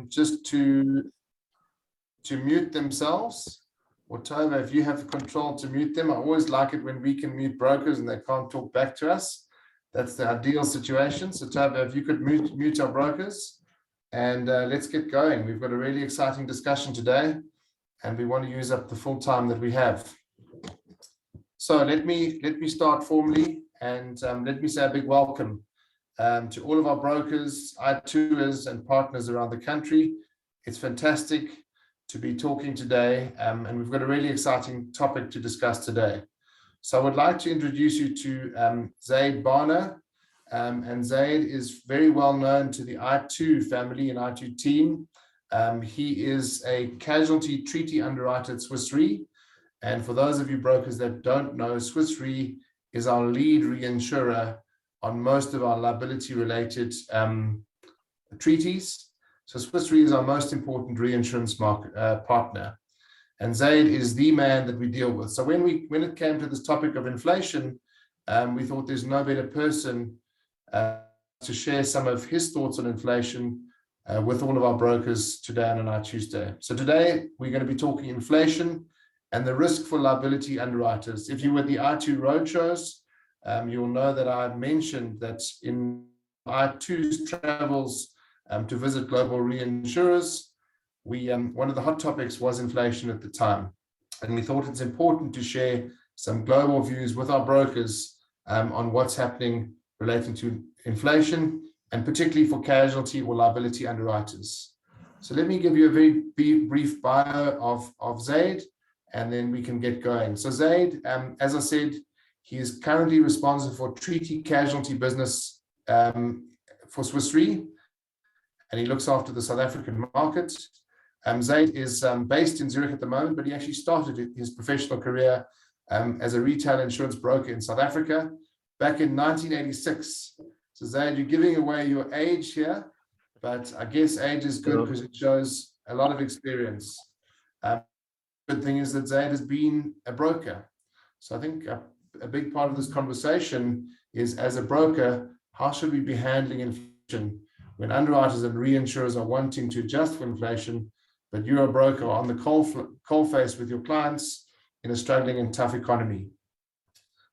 just to mute themselves. Or Tova, if you have control to mute them. I always like it when we can mute brokers and they can't talk back to us. That's the ideal situation. So Tova, if you could mute our brokers, and let's get going. We've got a really exciting discussion today, and we want to use up the full time that we have. So let me start formally, and let me say a big welcome to all of our brokers, iTOOsday, and partners around the country. It's fantastic to be talking today, and we've got a really exciting topic to discuss today. So I would like to introduce you to Zaid Bhana, and Zaid is very well known to the iTOO family and iTOO team. He is a casualty treaty underwriter at Swiss Re, and for those of you brokers that don't know, Swiss Re is our lead reinsurer on most of our liability related treaties. So Swiss Re is our most important reinsurance partner, and Zaid is the man that we deal with. So when it came to this topic of inflation, we thought there's no better person to share some of his thoughts on inflation with all of our brokers today on iTOOsday. So today we're going to be talking inflation and the risk for liability underwriters. If you were at the iTOO roadshows, you'll know that I mentioned that in iTOO's travels to visit global reinsurers, one of the hot topics was inflation at the time, and we thought it's important to share some global views with our brokers on what's happening relating to inflation, and particularly for casualty or liability underwriters. So let me give you a very brief bio of Zaid, and then we can get going. So Zaid, as I said, he is currently responsible for treaty casualty business for Swiss Re, and he looks after the South African market. Zaid is based in Zurich at the moment, but he actually started his professional career as a retail insurance broker in South Africa back in 1986. So Zaid, you're giving away your age here, but I guess age is good because it shows a lot of experience. Good thing is that Zaid has been a broker. So I think a big part of this conversation is, as a broker, how should we be handling inflation when underwriters and reinsurers are wanting to adjust for inflation, but you're a broker on the coal face with your clients in a struggling and tough economy.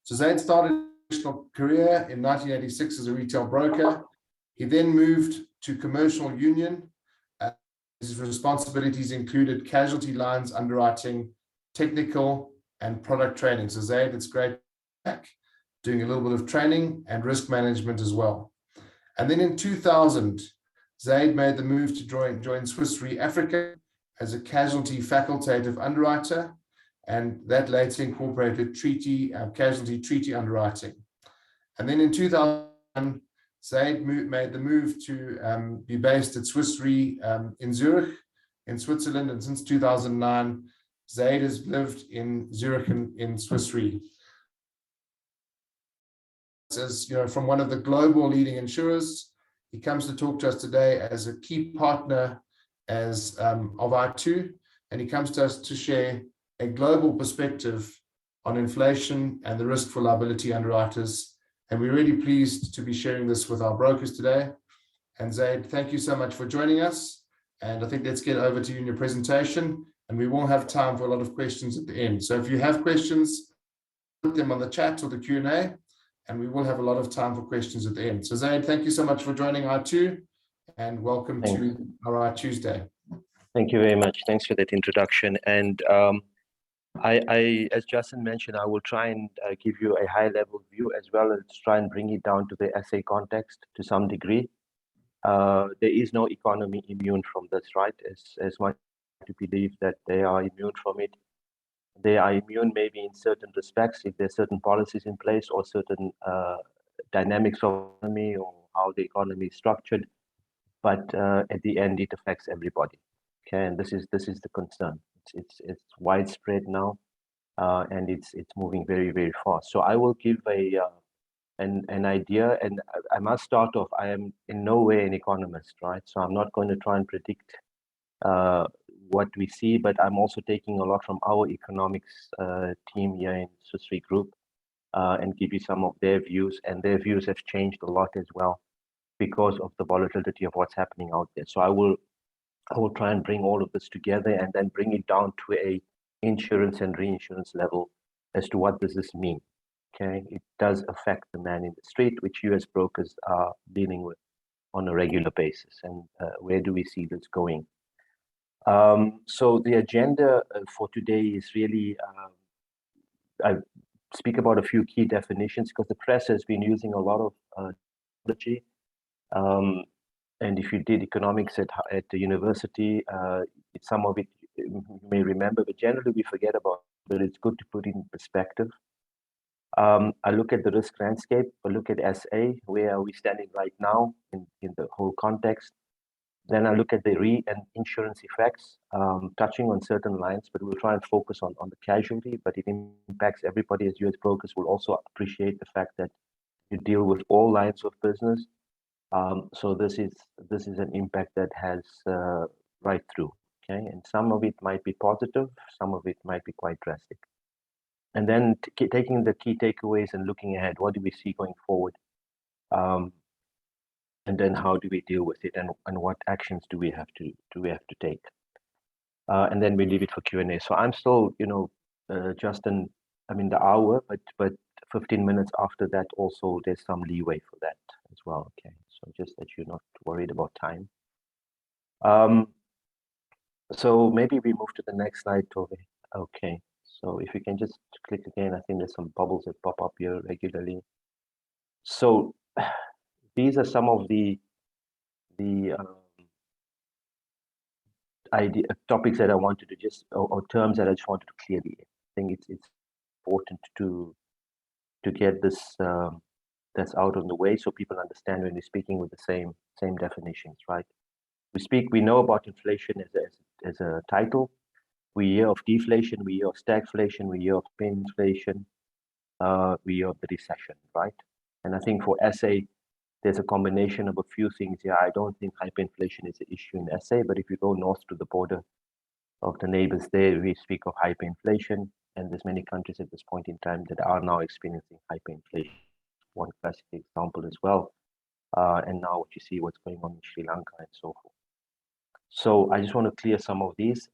So Zaid started his professional career in 1986 as a retail broker. He then moved to commercial union. His responsibilities included casualty lines underwriting, technical and product training. So Zaid, it's great back doing a little bit of training and risk management as well. And then in 2000, Zaid made the move to join Swiss Re Africa as a casualty facultative underwriter, and that later incorporated casualty treaty underwriting. And then in 2000, Zaid made the move to be based at Swiss Re in Zurich, in Switzerland, and since 2009, Zaid has lived in Zurich in Swiss Re. As you know, from one of the global leading insurers, he comes to talk to us today as a key partner of iTOO, and he comes to us to share a global perspective on inflation and the risk for liability underwriters. And we're really pleased to be sharing this with our brokers today. And Zaid, thank you so much for joining us. And I think let's get over to you in your presentation, and we will have time for a lot of questions at the end. So if you have questions, put them on the chat or the Q&A, and we will have a lot of time for questions at the end. So Zaid, thank you so much for joining iTOO, and welcome to our iTOOsday. Thank you very much. Thanks for that introduction. And as Justin mentioned, I will try and give you a high-level view as well as try and bring it down to the SA context to some degree. There is no economy immune from this, right? As much to believe that they are immune from it. They are immune maybe in certain respects if there's certain policies in place or certain dynamics of the economy or how the economy is structured. But at the end, it affects everybody. Okay, and this is the concern. It's widespread now, and it's moving very, very fast. So I will give an idea, and I must start off. I am in no way an economist, right? So I'm not going to try and predict what we see, but I'm also taking a lot from our economics team here in Swiss Re Group, and give you some of their views, and their views have changed a lot as well because of the volatility of what's happening out there. So I will I will try and bring all of this together and then bring it down to a insurance and reinsurance level as to what does this mean. Okay, it does affect the man in the street, which US brokers are dealing with on a regular basis, and where do we see this going? So the agenda for today is really, I speak about a few key definitions because the press has been using a lot of terminology. And if you did economics at the university, some of it you may remember, but generally we forget about it, but it's good to put in perspective. I look at the risk landscape, I look at SA, where are we standing right now in the whole context. Then I look at the and insurance effects, touching on certain lines, but we'll try and focus on the casualty, but it impacts everybody as US brokers will also appreciate the fact that you deal with all lines of business. So this is an impact that has right through, okay? And some of it might be positive, some of it might be quite drastic. And then taking the key takeaways and looking ahead, what do we see going forward? And then how do we deal with it, and what actions do we have to take? And then we leave it for Q&A. So I'm still, Justin, I mean the hour, but 15 minutes after that also there's some leeway for that as well. Okay, so just that you're not worried about time. So maybe we move to the next slide, Tove. Okay, so if you can just click again, I think there's some bubbles that pop up here regularly. So these are some of the topics that I wanted to just, or terms that I just wanted to clear the air. I think it's important to get this that's out of the way so people understand when we're speaking with the same definitions, right? We know about inflation as a title. We hear of deflation, we hear of stagflation, we hear of inflation, we hear of the recession, right? And I think for SA, there's a combination of a few things here. I don't think hyperinflation is an issue in SA, but if you go north to the border of the neighbors there, we speak of hyperinflation, and there's many countries at this point in time that are now experiencing hyperinflation. One classic example as well. And now what you see, what's going on in Sri Lanka and so forth. So I just want to clear some of these.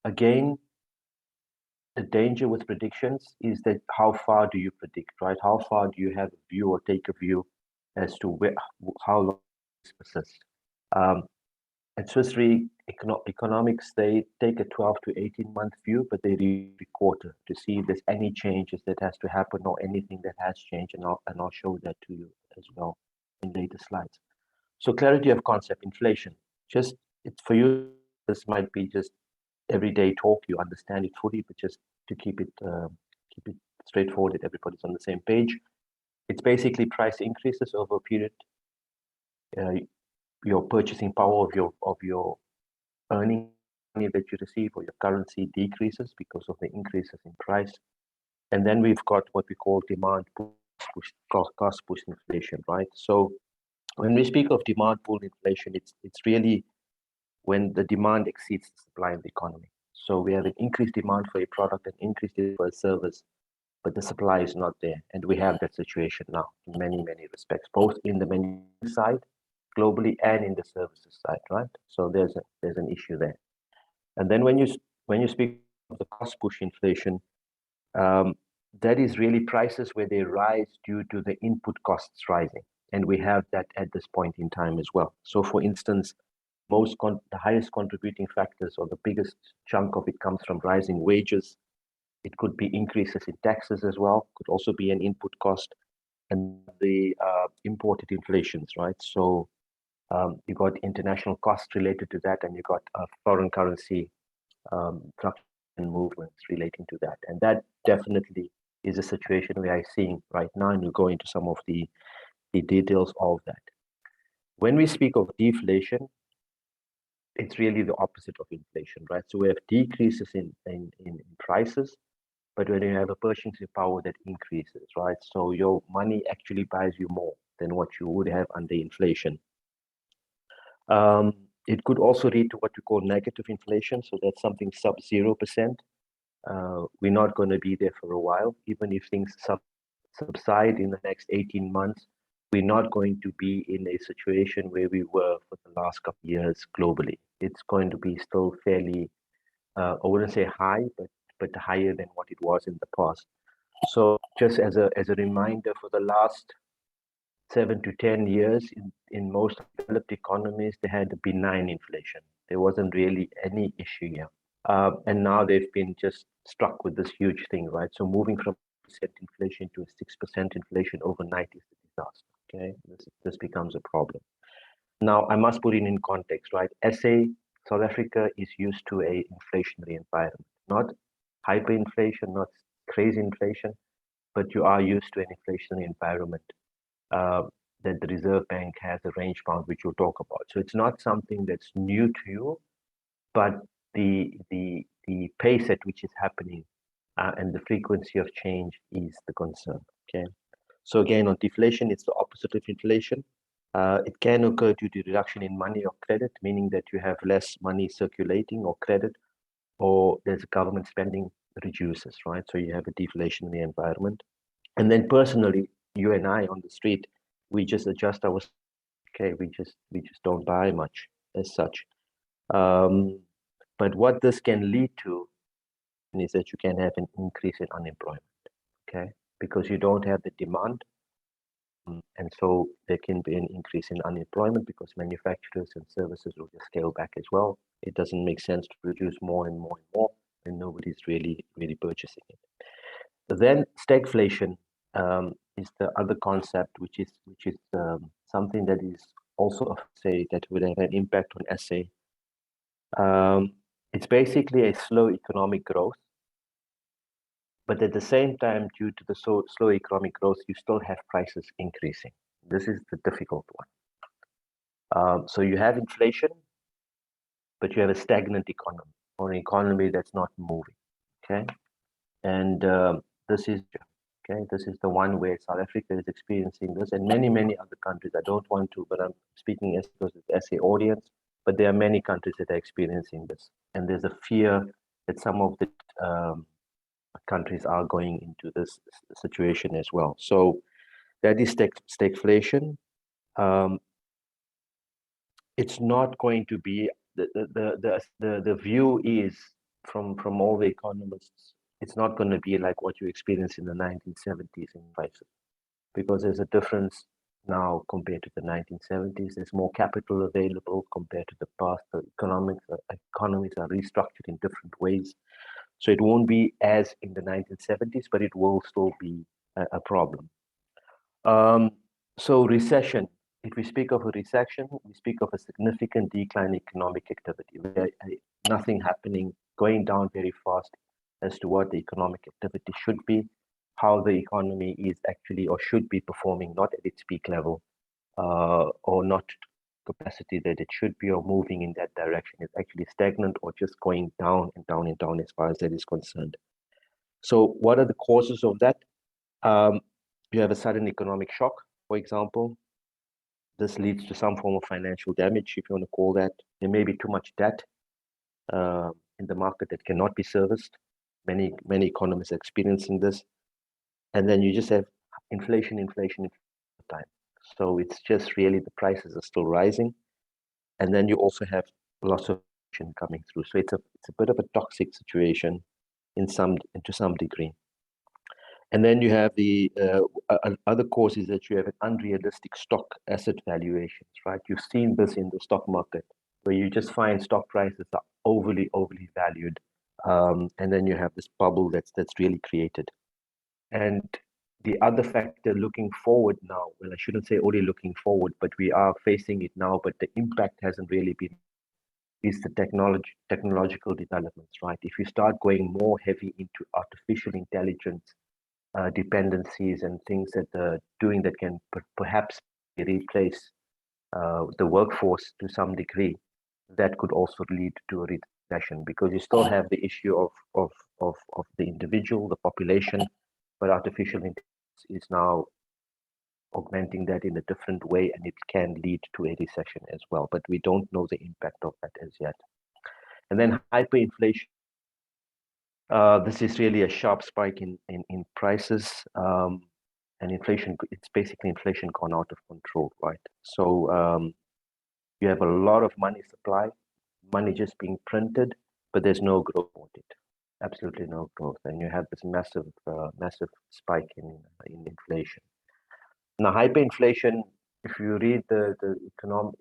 Again, the danger with predictions is that how far do you predict, right? How far do you have a view or take a view as to how long this persists? At Swiss Re Economics, they take a 12 to 18 month view, but they read every quarter to see if there's any changes that has to happen or anything that has changed, and I'll show that to you as well in later slides. So clarity of concept, inflation. Just it's for you, this might be just everyday talk, you understand it fully, but just to keep it straightforward that everybody's on the same page. It's basically price increases over a period. Your purchasing power of your earning money that you receive or your currency decreases because of the increases in price. And then we've got what we call demand push, cost push inflation, right? So when we speak of demand pull inflation, it's really when the demand exceeds the supply in the economy. So we have an increased demand for a product, an increased demand for a service, but the supply is not there. And we have that situation now in many, many respects, both in the menu side globally and in the services side, right? So there's an issue there. And then when you speak of the cost push inflation, that is really prices where they rise due to the input costs rising. And we have that at this point in time as well. So for instance, the highest contributing factors or the biggest chunk of it comes from rising wages. It could be increases in taxes as well, could also be an input cost, and the imported inflations, right? So you got international costs related to that, and you got foreign currency fluctuation movements relating to that. And that definitely is a situation we are seeing right now, and we'll go into some of the details of that. When we speak of deflation, it's really the opposite of inflation, right? So we have decreases in prices, but when you have a purchasing power that increases, right? So your money actually buys you more than what you would have under inflation. It could also lead to what we call negative inflation. So that's something sub 0%. We're not going to be there for a while. Even if things subside in the next 18 months, we're not going to be in a situation where we were for the last couple of years globally. It's going to be still fairly, I wouldn't say high, but higher than what it was in the past. So just as a reminder, for the last 7 to 10 years in most developed economies, they had a benign inflation. There wasn't really any issue here. And now they've been just struck with this huge thing, right? So moving from percent inflation to a 6% inflation overnight is a disaster. Okay, this becomes a problem. Now I must put it in context, right? South Africa is used to a inflationary environment, not hyperinflation, not crazy inflation, but you are used to an inflationary environment that the Reserve Bank has a range bound, which we'll talk about. So it's not something that's new to you, but the pace at which it's happening and the frequency of change is the concern. Okay. So again, on deflation, it's the opposite of inflation. It can occur due to reduction in money or credit, meaning that you have less money circulating or credit, or there's government spending reduces, right? So you have a deflationary environment. And then personally, you and I on the street, we just adjust our, okay, we just don't buy much as such. But what this can lead to is that you can have an increase in unemployment, okay? Because you don't have the demand. And so there can be an increase in unemployment because manufacturers and services will just scale back as well. It doesn't make sense to produce more and more and more, and nobody's really purchasing it. But then stagflation is the other concept, which is something that is also, say, that would have an impact on SA. It's basically a slow economic growth, but at the same time, due to the slow economic growth, you still have prices increasing. This is the difficult one. So you have inflation, but you have a stagnant economy, or an economy that's not moving. Okay, and this is the one where South Africa is experiencing this, and many other countries. I don't want to, but I'm speaking as an SA audience. But there are many countries that are experiencing this, and there's a fear that some of the countries are going into this situation as well. So that is stagflation. It's not going to be the view is from all the economists. It's not going to be like what you experienced in the 1970s in prices, because there's a difference now compared to the 1970s. There's more capital available compared to the past. The economies are restructured in different ways. So it won't be as in the 1970s, but it will still be a problem. So recession, if we speak of a recession, we speak of a significant decline in economic activity, where nothing happening, going down very fast as to what the economic activity should be, how the economy is actually or should be performing, not at its peak level, or not capacity that it should be, or moving in that direction. It's actually stagnant or just going down and down and down as far as that is concerned. So what are the causes of that? You have a sudden economic shock, for example. This leads to some form of financial damage, if you want to call that. There may be too much debt in the market that cannot be serviced. Many economists are experiencing this. And then you just have inflation time. So it's just really the prices are still rising. And then you also have lots of inflation coming through. So it's a bit of a toxic situation to some degree. And then you have the other causes that you have an unrealistic stock asset valuations, right? You've seen this in the stock market, where you just find stock prices are overly valued. And then you have this bubble that's really created. And the other factor looking forward now, well, I shouldn't say only looking forward, but we are facing it now, but the impact hasn't really been, is the technological developments, right? If you start going more heavy into artificial intelligence, dependencies and things that are doing that can perhaps replace the workforce to some degree, that could also lead to a recession, because you still have the issue of the individual, the population, but artificial intelligence is now augmenting that in a different way, and it can lead to a recession as well. But we don't know the impact of that as yet. And then hyperinflation. This is really a sharp spike in prices, and inflation, it's basically inflation gone out of control, right? So you have a lot of money supply, money just being printed, but there's no growth on it, absolutely no growth, and you have this massive spike in inflation. Now, hyperinflation, if you read the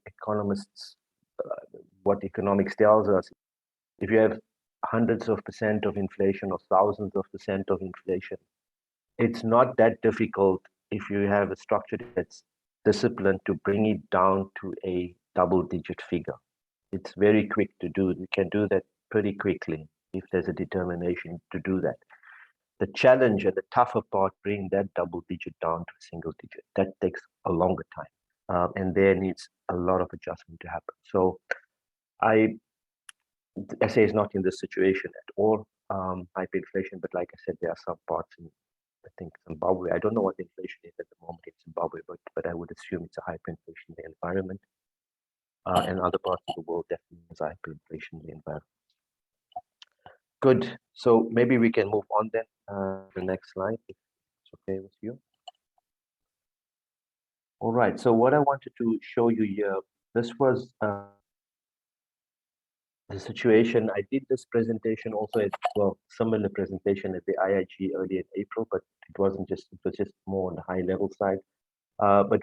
economists, what economics tells us, if you have hundreds of percent of inflation or thousands of percent of inflation, it's not that difficult if you have a structure that's disciplined to bring it down to a double-digit figure. It's very quick to do. You can do that pretty quickly if there's a determination to do that. The challenge and the tougher part, bring that double digit down to a single digit. That takes a longer time, and there needs a lot of adjustment to happen. So SA is not in this situation at all, hyperinflation, but like I said, there are some parts in, I think, Zimbabwe. I don't know what the inflation is at the moment in Zimbabwe, but I would assume it's a hyperinflationary environment. And other parts of the world definitely is a hyperinflationary environment. Good. So maybe we can move on then to the next slide, if it's okay with you. All right. So what I wanted to show you here, this was the situation. I did this presentation also as well, similar presentation at the IIG early in April, but it was just more on the high level side. But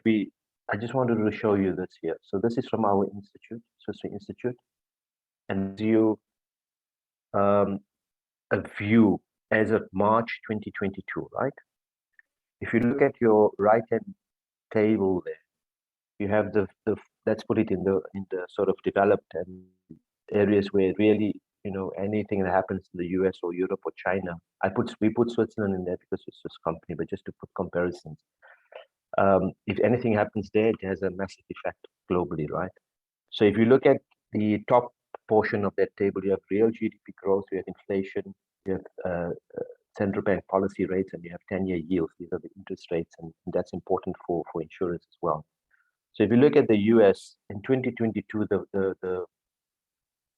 I just wanted to show you this here. So this is from our institute, Swiss Re Institute, and you a view as of March 2022, right? If you look at your right-hand table there, you have the let's put it in the sort of developed and areas where really, you know, anything that happens in the US or Europe or China, we put Switzerland in there because it's Swiss company, but just to put comparisons. If anything happens there, it has a massive effect globally, right? So if you look at the top portion of that table, you have real GDP growth, you have inflation, you have central bank policy rates, and you have 10-year yields. These are the interest rates, and that's important for insurers as well. So if you look at the US in 2022,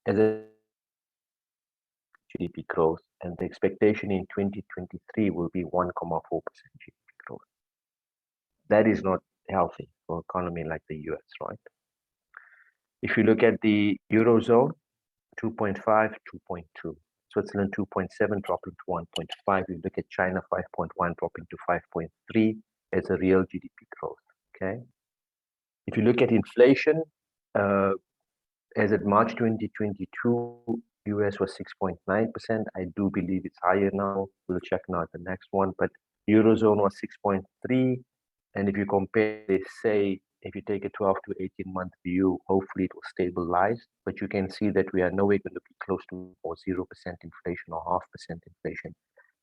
as a GDP growth, and the expectation in 2023 will be 1.4% GDP growth. That is not healthy for an economy like the US, right? If you look at the Eurozone, 2.5, 2.2. Switzerland 2.7 dropping to 1.5. You look at China 5.1 dropping to 5.3 as a real GDP growth. Okay. If you look at inflation, as at March 2022, US was 6.9%. I do believe it's higher now. We'll check now at the next one. But Eurozone was 6.3. And if you compare, they say, if you take a 12 to 18 month view, hopefully it will stabilize. But you can see that we are nowhere going to be close to or 0% inflation or 0.5% inflation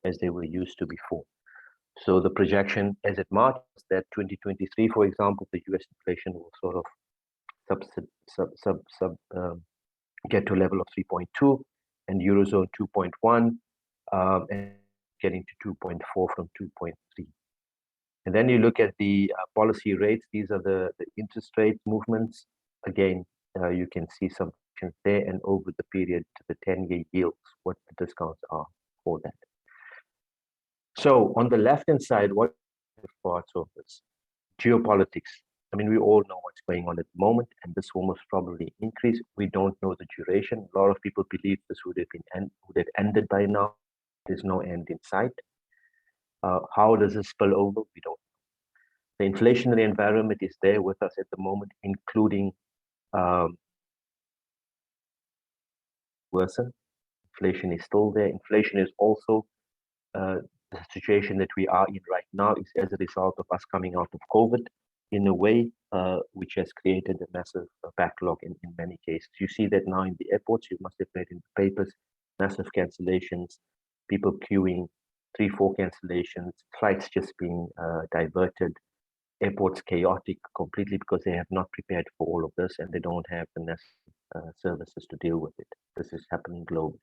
as they were used to before. So the projection as it March is that 2023, for example, the US inflation will sort of get to a level of 3.2 and Eurozone 2.1 and getting to 2.4 from 2.3. And then you look at the policy rates. These are the interest rate movements. Again, you can see some there and over the period to the 10-year yields, what the discounts are for that. So on the left-hand side, what parts of this? Geopolitics. I mean, we all know what's going on at the moment, and this will most probably increase. We don't know the duration. A lot of people believe this would have ended by now. There's no end in sight. How does this spill over? We don't know. The inflationary environment is there with us at the moment, including worsen. Inflation is still there. Inflation is also the situation that we are in right now is as a result of us coming out of COVID in a way which has created a massive backlog in many cases. You see that now in the airports. You must have read in the papers, massive cancellations, people queuing, 3-4 cancellations, flights just being diverted, airports chaotic completely because they have not prepared for all of this and they don't have the necessary services to deal with it. This is happening globally.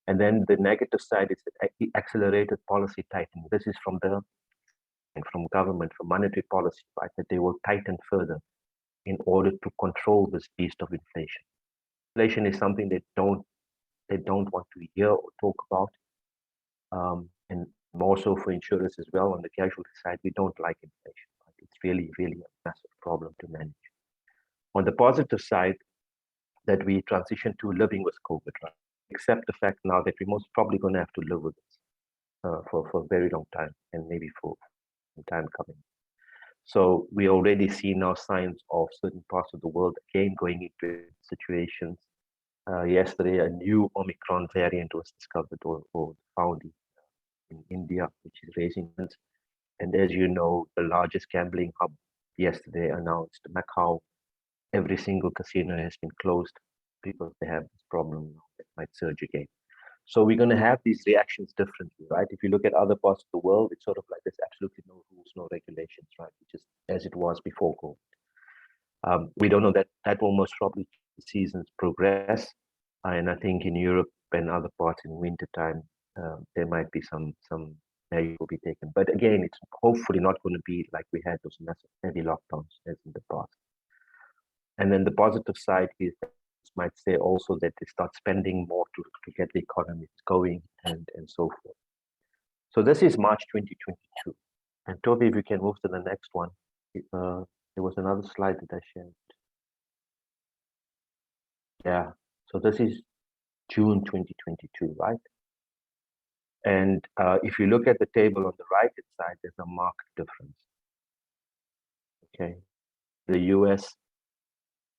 And then the negative side is the accelerated policy tightening. This is from government, from monetary policy, right? That they will tighten further in order to control this beast of inflation. Inflation is something they don't want to hear or talk about. And more so for insurers as well. On the casualty side, we don't like inflation. Right? It's really, really a massive problem to manage. On the positive side, that we transition to living with COVID, right? Accept the fact now that we're most probably going to have to live with this for a very long time, and maybe for some time coming. So we already see now signs of certain parts of the world again going into situations. Yesterday, a new Omicron variant was discovered or found in India, which is raising funds. And as you know, the largest gambling hub yesterday announced Macau, every single casino has been closed because they have this problem now that might surge again. So we're going to have these reactions differently, right? If you look at other parts of the world, it's sort of like there's absolutely no rules, no regulations, right? Which is as it was before COVID. We don't know that will most probably seasons progress. And I think in Europe and other parts in wintertime, there might be some measures will be taken. But again, it's hopefully not going to be like we had those massive heavy lockdowns as in the past. And then the positive side is that might say also that they start spending more to get the economy going and so forth. So this is March 2022. And Toby, if you can move to the next one. There was another slide that I shared. Yeah, so this is June 2022, right? And if you look at the table on the right hand side, there's a marked difference. Okay, the US,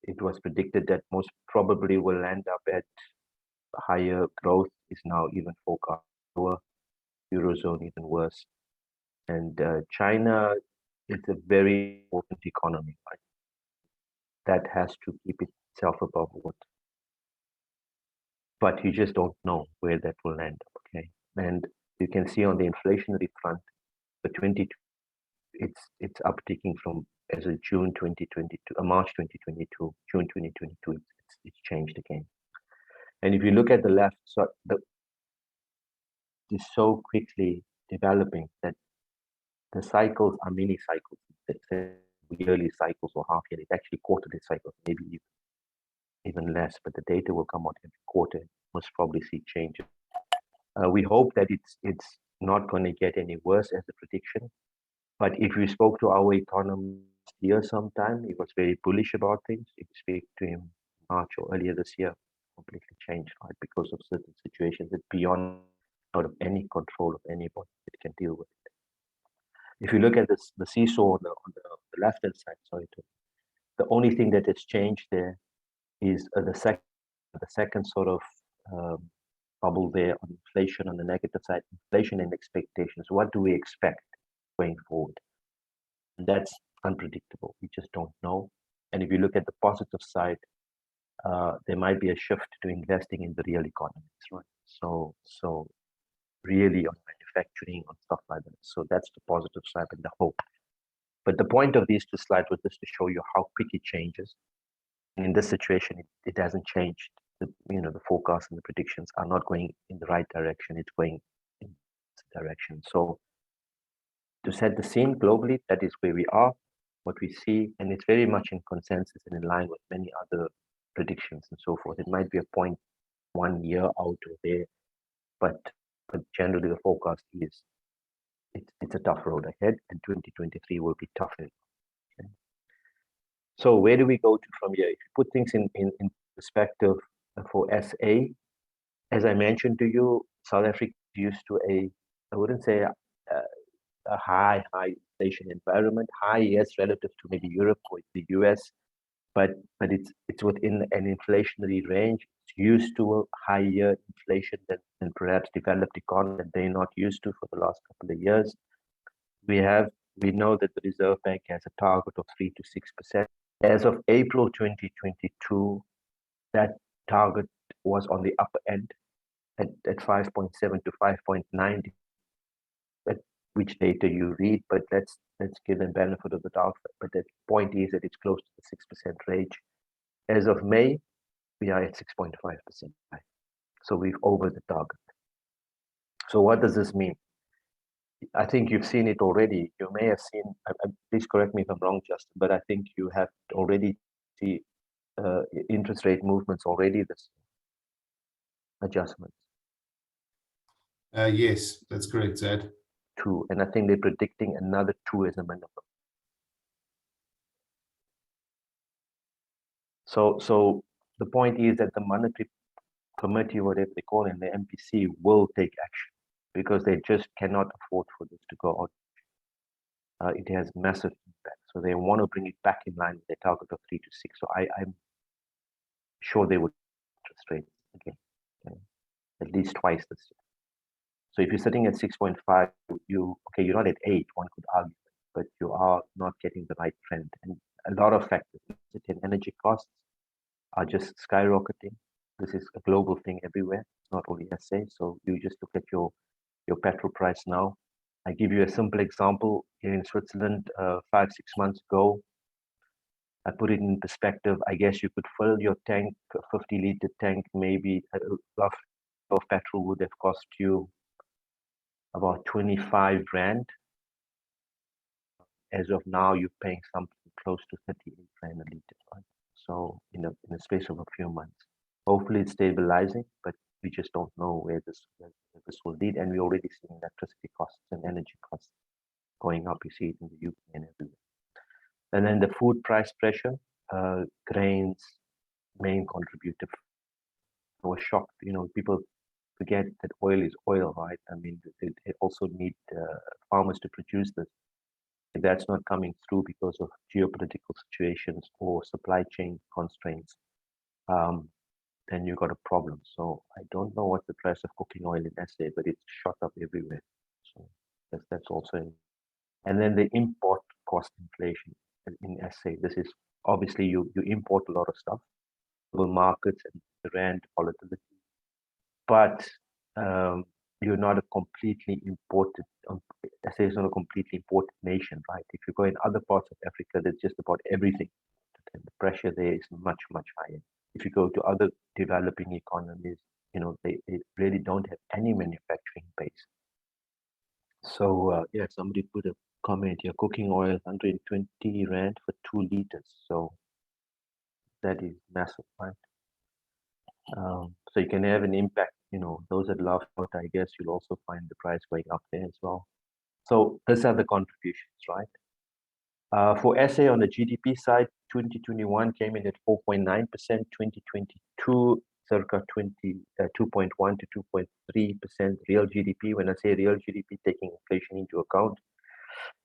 it was predicted that most probably will end up at higher growth, is now even forecast lower, Eurozone even worse. And China is a very important economy, right? That has to keep itself above water. But you just don't know where that will end up, okay? And you can see on the inflationary front, the it's upticking from as of June 2022, March 2022, June 2022, it's changed again. And if you look at the left, so it's so quickly developing that the cycles are mini cycles. It's yearly cycles or half yearly. It's actually quarterly cycles, maybe even less. But the data will come out every quarter. Most probably see changes. We hope that it's not going to get any worse as a prediction. But if you spoke to our economist here sometime, he was very bullish about things. If you speak to him March or earlier this year, completely changed, right? Because of certain situations that beyond out of any control of anybody that can deal with it. If you look at this, the seesaw on the left-hand side, the only thing that has changed there is the second sort of bubble there on inflation on the negative side, inflation and expectations. What do we expect going forward? And that's unpredictable. We just don't know. And if you look at the positive side, there might be a shift to investing in the real economies, right? So really on manufacturing, on stuff like that. So that's the positive side and the hope. But the point of these two slides was just to show you how quick it changes. And in this situation, it hasn't changed. The forecasts and the predictions are not going in the right direction. It's going in this direction. So to set the scene globally, that is where we are, what we see, and it's very much in consensus and in line with many other predictions and so forth. It might be a point 1 year out or there, but generally the forecast is it's a tough road ahead, and 2023 will be tougher. Okay. So where do we go to from here? If you put things in perspective for SA, as I mentioned to you, South Africa is used to I wouldn't say a high inflation environment, high yes relative to maybe Europe or the US, but it's within an inflationary range. It's used to a higher inflation than perhaps developed economies that they're not used to for the last couple of years. We know that the Reserve Bank has a target of 3 to 6%. As of April 2022, that target was on the upper end at 5.7 to 5.9, which data you read, but let's give them benefit of the doubt. But the point is that it's close to the 6% range. As of May, we are at 6.5%. So we've over the target. So what does this mean? I think you've seen it already. You may have seen, please correct me if I'm wrong, Justin, but I think you have already seen interest rate movements already, this adjustments. Yes, that's correct, Zaid. 2, and I think they're predicting another 2 as a minimum. So the point is that the monetary committee, whatever they call it, the MPC, will take action because they just cannot afford for this to go out. It has massive impact. So they want to bring it back in line with their target of 3 to 6. So I'm sure they would interest rates again, at least twice this year. So if you're sitting at 6.5, you're not at 8, one could argue, but you are not getting the right trend. And a lot of factors, energy costs are just skyrocketing. This is a global thing everywhere, not only SA. So you just look at your petrol price now. I give you a simple example. Here in Switzerland, 5-6 months ago, I put it in perspective. I guess you could fill your tank, a 50-liter tank, maybe a rough of petrol would have cost you about 25 Rand. As of now, you're paying something close to 38 Rand a liter, right? So in a space of a few months. Hopefully it's stabilizing, but we just don't know where this will lead. And we're already seeing electricity costs and energy costs going up. You see it in the UK and everywhere. And then the food price pressure, grains, main contributor. I was shocked, people forget that oil is oil, right? I mean, they also need farmers to produce this. If that's not coming through because of geopolitical situations or supply chain constraints, then you've got a problem. So I don't know what the price of cooking oil in SA, but it's shot up everywhere. So that's also. And then the import cost inflation in SA. This is obviously you import a lot of stuff, global markets and the rand volatility, but you're not a completely imported. SA is not a completely imported nation, right? If you go in other parts of Africa, there's just about everything, and the pressure there is much higher. If you go to other developing economies, they really don't have any manufacturing base. So somebody put a comment here: cooking oil 120 Rand for 2 liters. So that is massive, right? So you can have an impact. Those that love out, I guess you'll also find the price going up there as well. So these are the contributions, right? For SA on the GDP side, 2021 came in at 4.9%, 2022 circa 2.1 to 2.3% real GDP. When I say real GDP, taking inflation into account.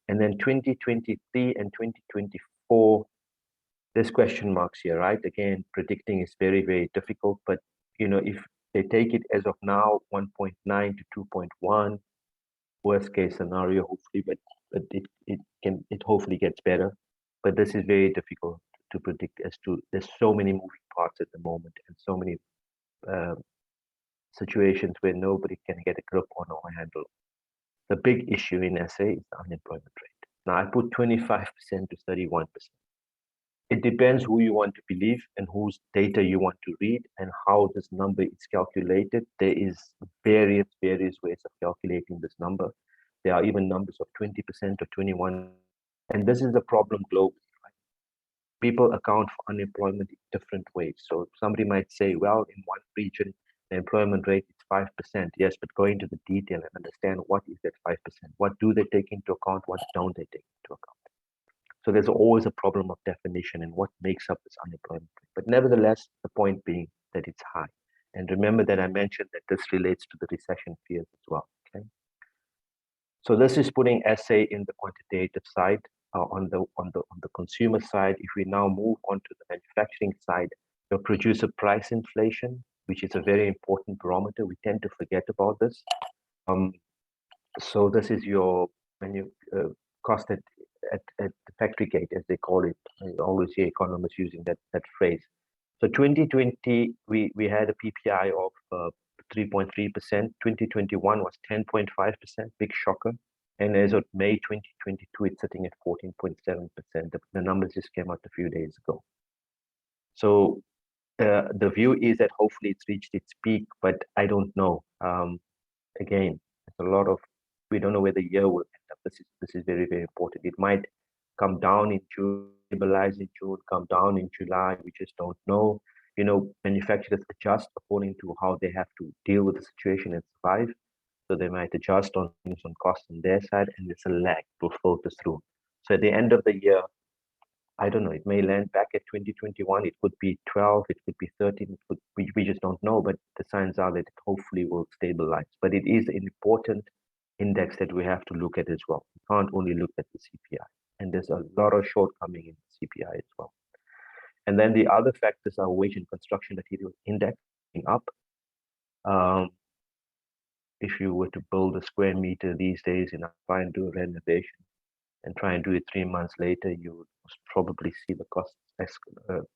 And then 2023 and 2024, there's question marks here, right? Again, predicting is very difficult, but if they take it as of now, 1.9 to 2.1, worst case scenario, hopefully, but it hopefully gets better. But this is very difficult to predict there's so many moving parts at the moment and so many situations where nobody can get a grip on or handle. The big issue in SA is the unemployment rate. Now I put 25% to 31%. It depends who you want to believe and whose data you want to read and how this number is calculated. There is various ways of calculating this number. There are even numbers of 20% or 21%. And this is the problem globally, right? People account for unemployment in different ways. So somebody might say, well, in one region, the employment rate is 5%. Yes, but go into the detail and understand what is that 5%. What do they take into account? What don't they take into account? So there's always a problem of definition and what makes up this unemployment rate. But nevertheless, the point being that it's high. And remember that I mentioned that this relates to the recession fears as well. Okay. So this is putting SA in the quantitative side. On the consumer side, if we now move on to the manufacturing side, your producer price inflation, which is a very important barometer. We tend to forget about this. So this is your cost at the factory gate, as they call it. I always hear economists using that phrase. So 2020, we had a PPI of 3.3%. 2021 was 10.5%, big shocker. And as of May 2022, it's sitting at 14.7%. The numbers just came out a few days ago. So the view is that hopefully it's reached its peak, but I don't know. Again, there's a lot of, we don't know where the year will end up. This is very important. It might come down in June, stabilize in June, come down in July. We just don't know. Manufacturers adjust according to how they have to deal with the situation and survive. So they might adjust on things on costs on their side, and it's a lag to filter through. So at the end of the year, I don't know, it may land back at 2021, it could be 12, it could be 13, it could, we just don't know, but the signs are that it hopefully will stabilize. But it is an important index that we have to look at as well. We can't only look at the CPI. And there's a lot of shortcoming in the CPI as well. And then the other factors are wage and construction material index up. If you were to build a square meter these days and try and do a renovation and try and do it 3 months later, you would probably see the costs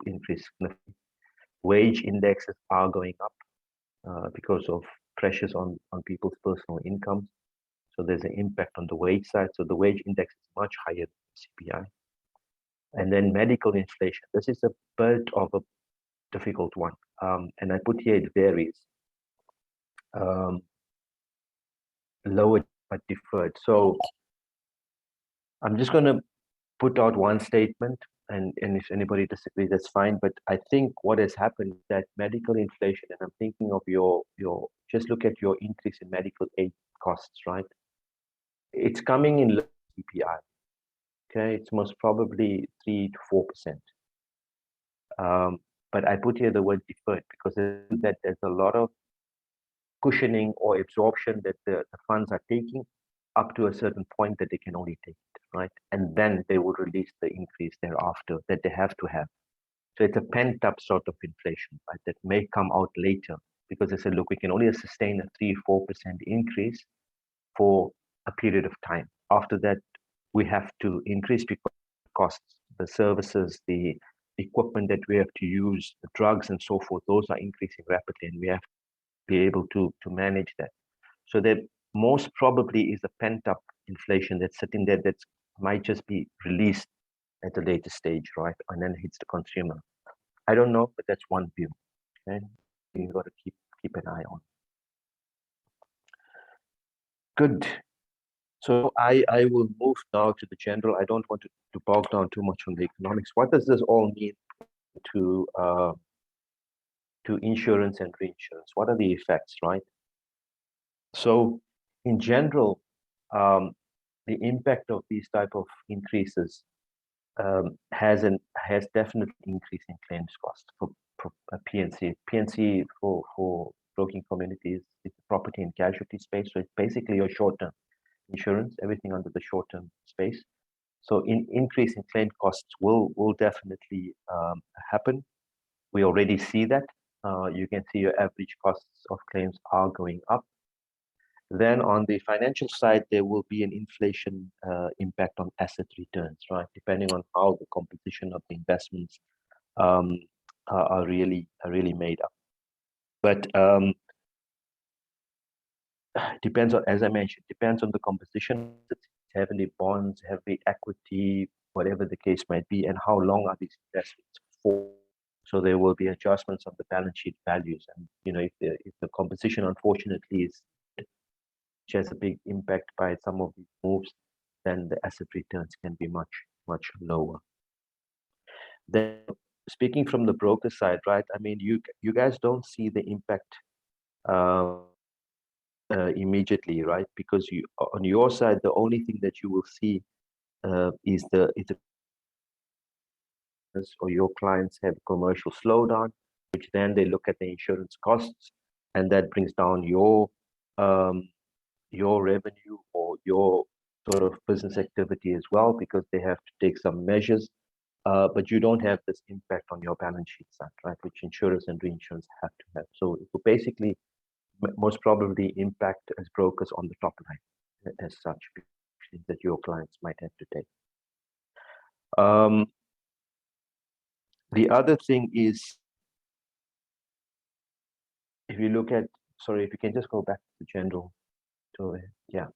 increase significantly. Wage indexes are going up because of pressures on people's personal incomes. So there's an impact on the wage side. So the wage index is much higher than CPI. And then medical inflation. This is a bit of a difficult one. And I put here it varies. Lower but deferred. So I'm just going to put out one statement, and if anybody disagrees, that's fine. But I think what has happened is that medical inflation, and I'm thinking of your just look at your increase in medical aid costs, right? It's coming in CPI. Okay, it's most probably 3 to 4%. But I put here the word deferred because there's a lot of cushioning or absorption that the funds are taking up to a certain point that they can only take it, right? And then they will release the increase thereafter that they have to have. So it's a pent up sort of inflation, right? That may come out later because they said, look, we can only sustain a 3-4% increase for a period of time. After that, we have to increase because costs, the services, the equipment that we have to use, the drugs and so forth, those are increasing rapidly, and we have to be able to manage that. So there most probably is a pent-up inflation that's sitting there that might just be released at a later stage, right? And then hits the consumer. I don't know, but that's one view. Okay, you've got to keep an eye on. Good. So I will move now to the general. I don't want to bog down too much on the economics. What does this all mean to insurance and reinsurance? What are the effects, right? So in general, the impact of these type of increases has definitely increased in claims cost for P&C. P&C for broking communities is the property and casualty space. So it's basically your short-term insurance, everything under the short-term space. So increase in claim costs will definitely happen. We already see that. You can see your average costs of claims are going up. Then on the financial side, there will be an inflation impact on asset returns, right? Depending on how the composition of the investments are really made up. But depends on, as I mentioned, depends on the composition. It's heavily bonds, heavy equity, whatever the case might be, and how long are these investments for. So there will be adjustments of the balance sheet values, and if the composition unfortunately is which has a big impact by some of these moves, then the asset returns can be much lower. Then, speaking from the broker side, right? I mean, you guys don't see the impact immediately, right? Because on your side, the only thing that you will see is the or your clients have commercial slowdown, which then they look at the insurance costs, and that brings down your revenue or your sort of business activity as well, because they have to take some measures. But you don't have this impact on your balance sheet side, right? Which insurers and reinsurers have to have. So it will basically most probably impact as brokers on the top line as such, that your clients might have to take. The other thing is, if you look at, sorry, if you can just go back to the general, yeah.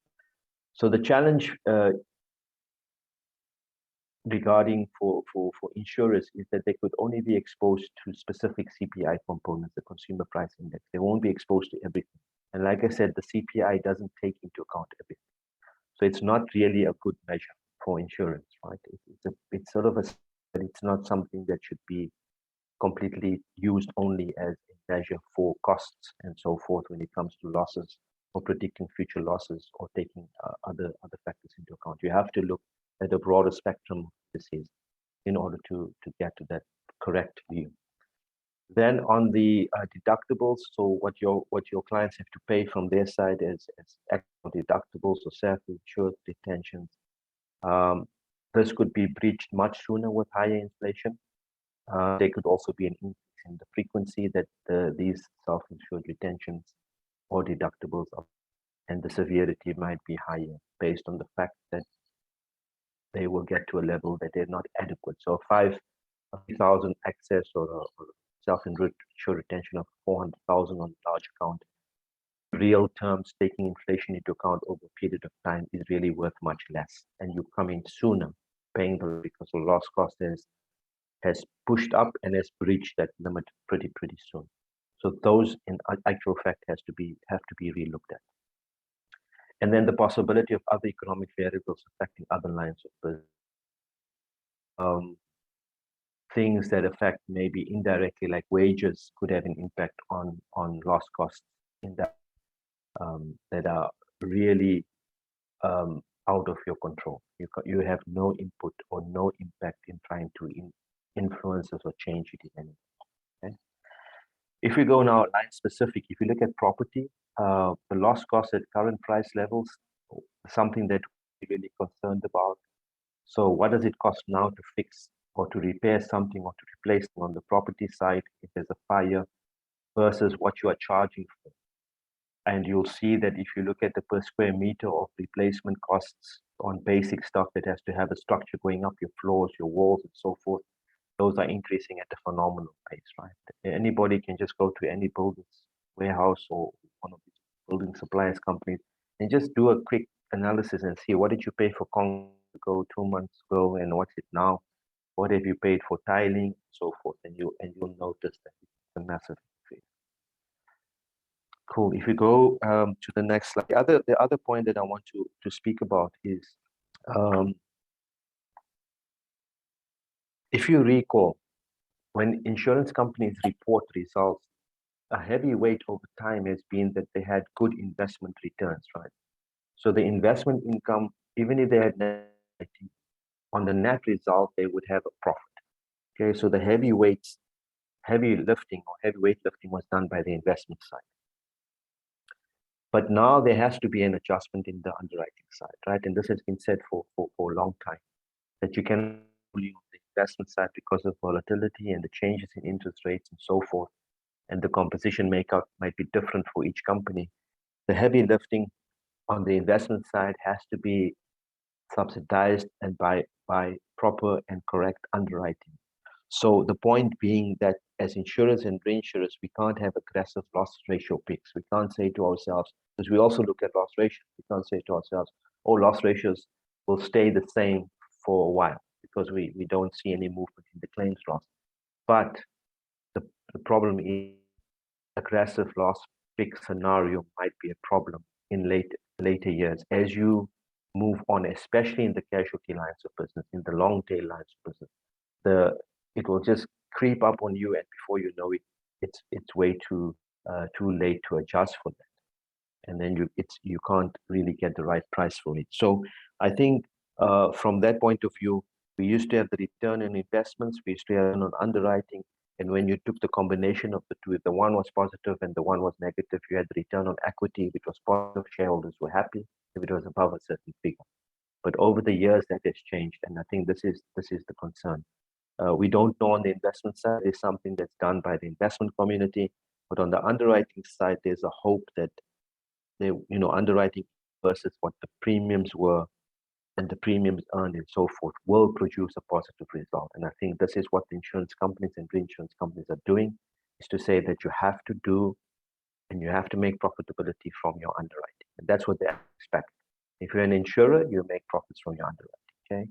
So the challenge regarding for insurers is that they could only be exposed to specific CPI components, the consumer price index. They won't be exposed to everything. And like I said, the CPI doesn't take into account everything. So it's not really a good measure for insurance, right? It's sort of it's not something that should be completely used only as a measure for costs and so forth when it comes to losses or predicting future losses or taking other factors into account. You have to look at a broader spectrum of disease in order to get to that correct view. Then on the deductibles, so what your clients have to pay from their side is actual deductibles or self-insured retentions. This could be breached much sooner with higher inflation. There could also be an increase in the frequency that these self-insured retentions or deductibles are, and the severity might be higher based on the fact that they will get to a level that they're not adequate. So 5,000 excess or self-insured retention of 400,000 on a large account, real terms, taking inflation into account over a period of time, is really worth much less. And you come in sooner paying the because the loss cost has pushed up and has breached that limit pretty soon. So those in actual fact have to be relooked at. And then the possibility of other economic variables affecting other lines of business. Things that affect maybe indirectly, like wages, could have an impact on loss costs in that that are really out of your control. You have no input or no impact in trying to influence this or change it in any way. Okay? If we go now line specific, if you look at property, the loss cost at current price levels, something that we're really concerned about. So what does it cost now to fix or to repair something or to replace on the property side if there's a fire versus what you are charging for? And you'll see that if you look at the per square meter of replacement costs on basic stuff that has to have a structure going up, your floors, your walls, and so forth, those are increasing at a phenomenal pace, right? Anybody can just go to any building warehouse or one of these building suppliers companies and just do a quick analysis and see what did you pay for concrete ago, 2 months ago, and what's it now? What have you paid for tiling, and so forth, and you'll notice that it's a massive increase. Cool. If we go to the next slide, the other point that I want to speak about is if you recall, when insurance companies report results, a heavy weight over time has been that they had good investment returns, right? So the investment income, even if they had negative, on the net result, they would have a profit. Okay, so the heavy weight lifting was done by the investment side. But now there has to be an adjustment in the underwriting side, right? And this has been said for a long time, that you can only on the investment side because of volatility and the changes in interest rates and so forth, and the composition makeup might be different for each company. The heavy lifting on the investment side has to be subsidized and by proper and correct underwriting. So the point being that as insurers and reinsurers, we can't have aggressive loss ratio picks. We can't say to ourselves, because we also look at loss ratios, we can't say to ourselves, oh, loss ratios will stay the same for a while because we don't see any movement in the claims loss. But the problem is aggressive loss pick scenario might be a problem in later years as you move on, especially in the casualty lines of business, in the long tail lines of business. It will just creep up on you, and before you know it, it's way too late to adjust for that, and then you can't really get the right price for it. So I think from that point of view, we used to have the return on investments, we used to have on underwriting, and when you took the combination of the two, if the one was positive and the one was negative, you had the return on equity, which was positive, shareholders were happy if it was above a certain figure. But over the years, that has changed, and I think this is the concern. We don't know on the investment side. It's something that's done by the investment community, but on the underwriting side, there's a hope that underwriting versus what the premiums were and the premiums earned and so forth will produce a positive result. And I think this is what the insurance companies and reinsurance companies are doing, is to say that you have to do and you have to make profitability from your underwriting. And that's what they expect. If you're an insurer, you make profits from your underwriting. Okay,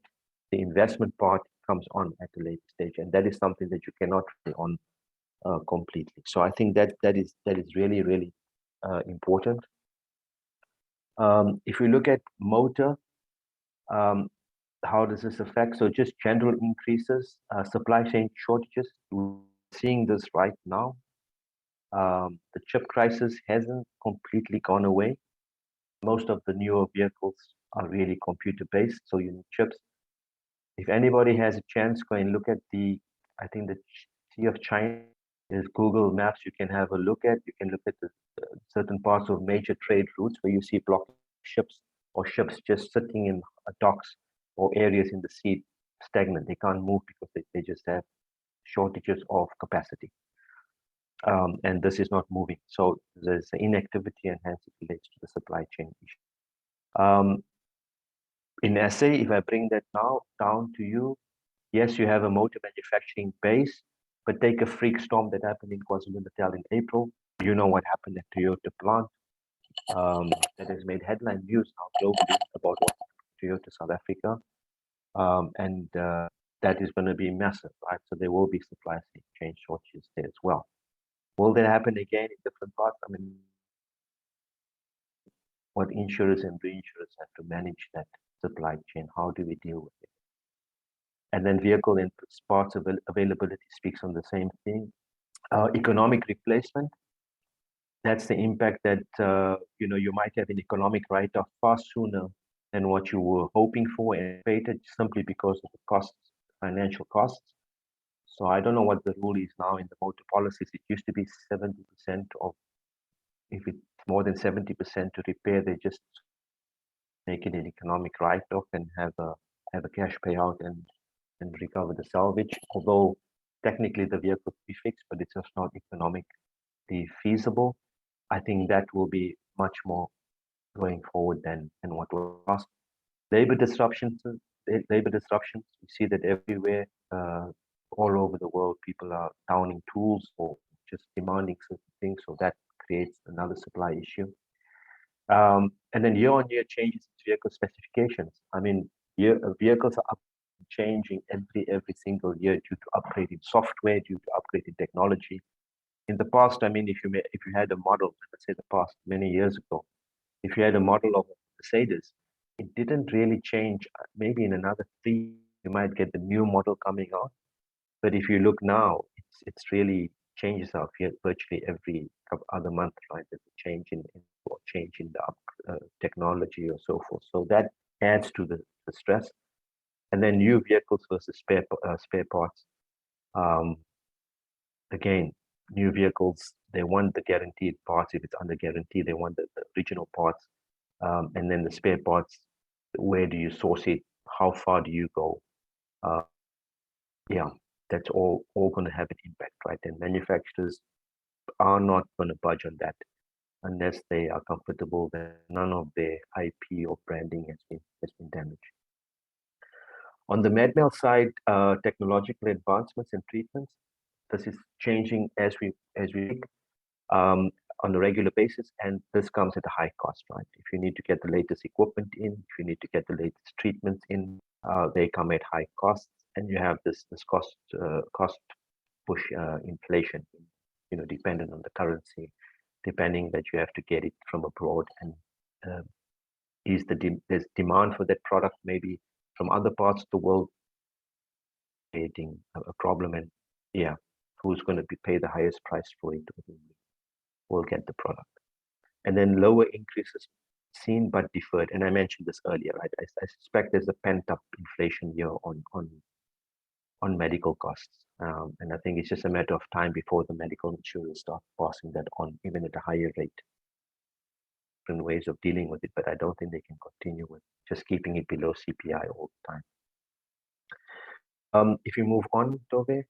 the investment part comes on at a later stage, and that is something that you cannot rely on completely. So I think that is really, really important. If we look at motor, how does this affect? So just general increases, supply chain shortages. We're seeing this right now. The chip crisis hasn't completely gone away. Most of the newer vehicles are really computer-based, so you need chips. If anybody has a chance, go and look at I think the Sea of China is Google Maps. You can have a look at. You can look at the certain parts of major trade routes where you see block ships or ships just sitting in docks or areas in the sea stagnant. They can't move because they just have shortages of capacity. And this is not moving. So there's inactivity, and hence it relates to the supply chain issue. In SA, if I bring that now down to you, yes, you have a motor manufacturing base, but take a freak storm that happened in KwaZulu-Natal in April. You know what happened at Toyota plant. That has made headline news now globally about what Toyota South Africa. And that is going to be massive, right? So there will be supply chain shortages there as well. Will that happen again in different parts? I mean, what insurers and reinsurers have to manage that supply chain. How do we deal with it? And then vehicle and parts availability speaks on the same thing. Economic replacement. That's the impact that you might have an economic write-off far sooner than what you were hoping for and paid simply because of the costs, financial costs. So I don't know what the rule is now in the motor policies. It used to be 70% of, if it's more than 70% to repair, they just make it an economic write-off and have a cash payout and recover the salvage. Although technically the vehicle could be fixed, but it's just not economically feasible. I think that will be much more going forward than what was last. Labor disruptions. We see that everywhere, all over the world, people are downing tools or just demanding certain things. So that creates another supply issue. And then year-on-year changes in vehicle specifications. I mean, vehicles are changing every single year due to upgrading software, due to upgrading technology. In the past, I mean, if you had a model, let's say the past many years ago, if you had a model of a Mercedes, it didn't really change. Maybe in another 3, you might get the new model coming out. But if you look now, it's really changes out here virtually every other month, right? There's a change in the technology or so forth. So that adds to the stress. And then new vehicles versus spare parts. Again, new vehicles, they want the guaranteed parts. If it's under guarantee, they want the original parts. And then the spare parts, where do you source it? How far do you go? Yeah, that's all going to have an impact, right? And manufacturers are not going to budge on that unless they are comfortable that none of their IP or branding has been damaged. On the MedMail side, technological advancements and treatments, this is changing as we speak, on a regular basis, and this comes at a high cost, right? If you need to get the latest equipment in, if you need to get the latest treatments in, they come at high costs, and you have this cost push inflation, dependent on the currency, depending that you have to get it from abroad, and there's demand for that product maybe from other parts of the world, creating a problem, and yeah, who's going to pay the highest price for it will get the product. And then lower increases seen but deferred, and I mentioned this earlier, right? I suspect there's a pent-up inflation here on medical costs, and I think it's just a matter of time before the medical insurers start passing that on, even at a higher rate. Different ways of dealing with it, but I don't think they can continue with just keeping it below CPI all the time. If you move on, Tove,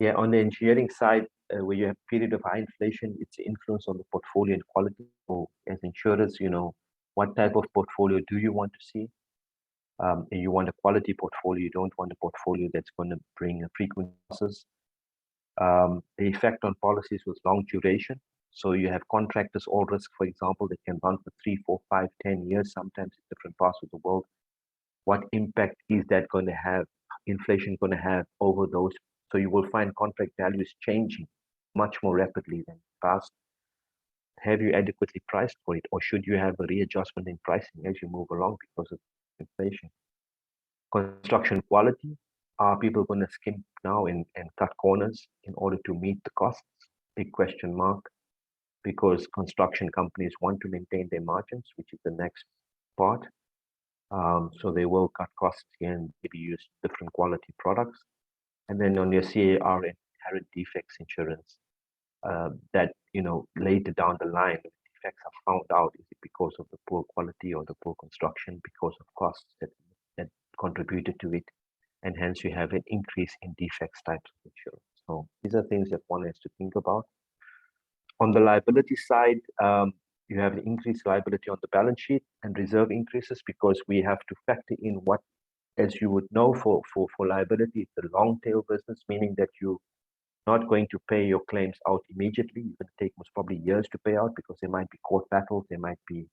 yeah, on the engineering side, where you have a period of high inflation, it's the influence on the portfolio and quality. So as insurers, what type of portfolio do you want to see? And you want a quality portfolio. You don't want a portfolio that's going to bring frequent losses. The effect on policies with long duration. So you have contractors all risk, for example, that can run for 3, 4, 5, 10 years, sometimes in different parts of the world. What impact is that going to have, inflation going to have over those? So you will find contract values changing much more rapidly than the past. Have you adequately priced for it, or should you have a readjustment in pricing as you move along because of inflation? Construction quality. Are people going to skimp now and cut corners in order to meet the costs? Big question mark. because construction companies want to maintain their margins, which is the next part. So they will cut costs and maybe use different quality products. And then on your CAR and inherent defects insurance, that, you know, later down the line, if defects are found out, is it because of the poor quality or the poor construction, because of costs that contributed to it, and hence you have an increase in defects types of insurance. So these are things that one has to think about. On the liability side, you have an increased liability on the balance sheet and reserve increases, because we have to factor in what, as you would know, for liability, it's a long tail business, meaning that you're not going to pay your claims out immediately. You're going to take most probably years to pay out, because there might be court battles, there might be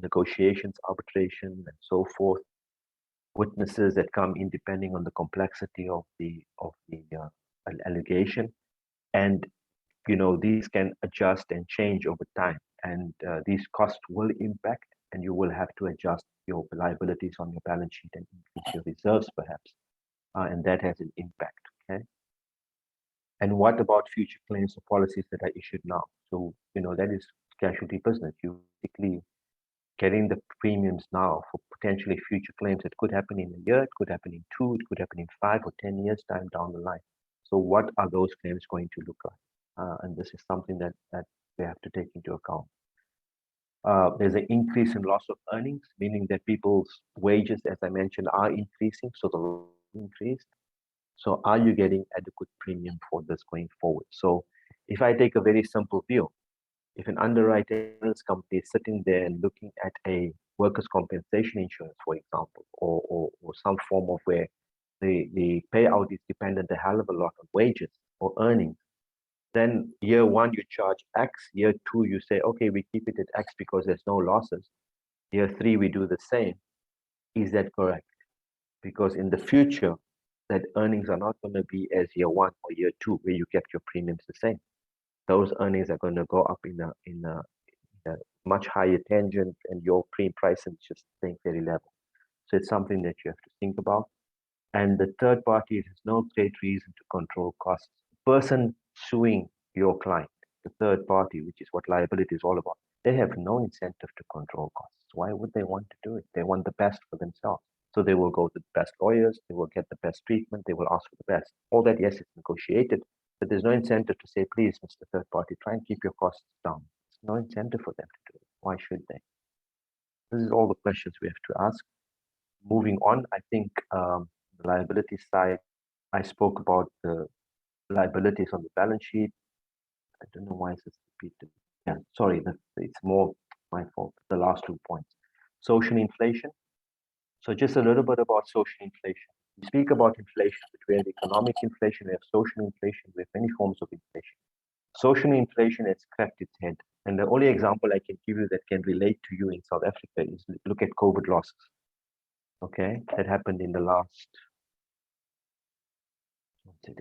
negotiations, arbitration, and so forth. Witnesses that come in depending on the complexity of the allegation, and you know, these can adjust and change over time, and these costs will impact, and you will have to adjust your liabilities on your balance sheet and increase your reserves perhaps, and that has an impact. Okay. And what about future claims or policies that are issued now? So, you know, that is casualty business. You basically getting the premiums now for potentially future claims. It could happen in a year, it could happen in 2, it could happen in 5 or 10 years time down the line. So what are those claims going to look like? And this is something that we have to take into account. There's an increase in loss of earnings, meaning that people's wages, as I mentioned, are increasing, so the increased. So are you getting adequate premium for this going forward? So if I take a very simple view, if an underwriter company is sitting there and looking at a workers' compensation insurance, for example, or some form of where the payout is dependent a hell of a lot on wages or earnings, then year 1 you charge X, year 2 you say, okay, we keep it at X because there's no losses. Year 3 we do the same. Is that correct? Because in the future, that earnings are not going to be as year 1 or year 2 where you kept your premiums the same. Those earnings are going to go up in a much higher tangent, and your price is just staying very level. So it's something that you have to think about. And the third party has no great reason to control costs. The person suing your client, the third party, which is what liability is all about, they have no incentive to control costs. Why would they want to do it? They want the best for themselves. So they will go to the best lawyers, they will get the best treatment, they will ask for the best. All that, yes, it's negotiated, but there's no incentive to say, please, Mr. Third Party, try and keep your costs down. There's no incentive for them to do it. Why should they? This is all the questions we have to ask. Moving on, I think the liability side, I spoke about the liabilities on the balance sheet. I don't know why it's repeated. Yeah, sorry, it's more my fault. The last 2 points. Social inflation. So just a little bit about social inflation. We speak about inflation, but we have economic inflation, we have social inflation, we have many forms of inflation. Social inflation has cracked its head. And the only example I can give you that can relate to you in South Africa is look at COVID losses. Okay, that happened in the last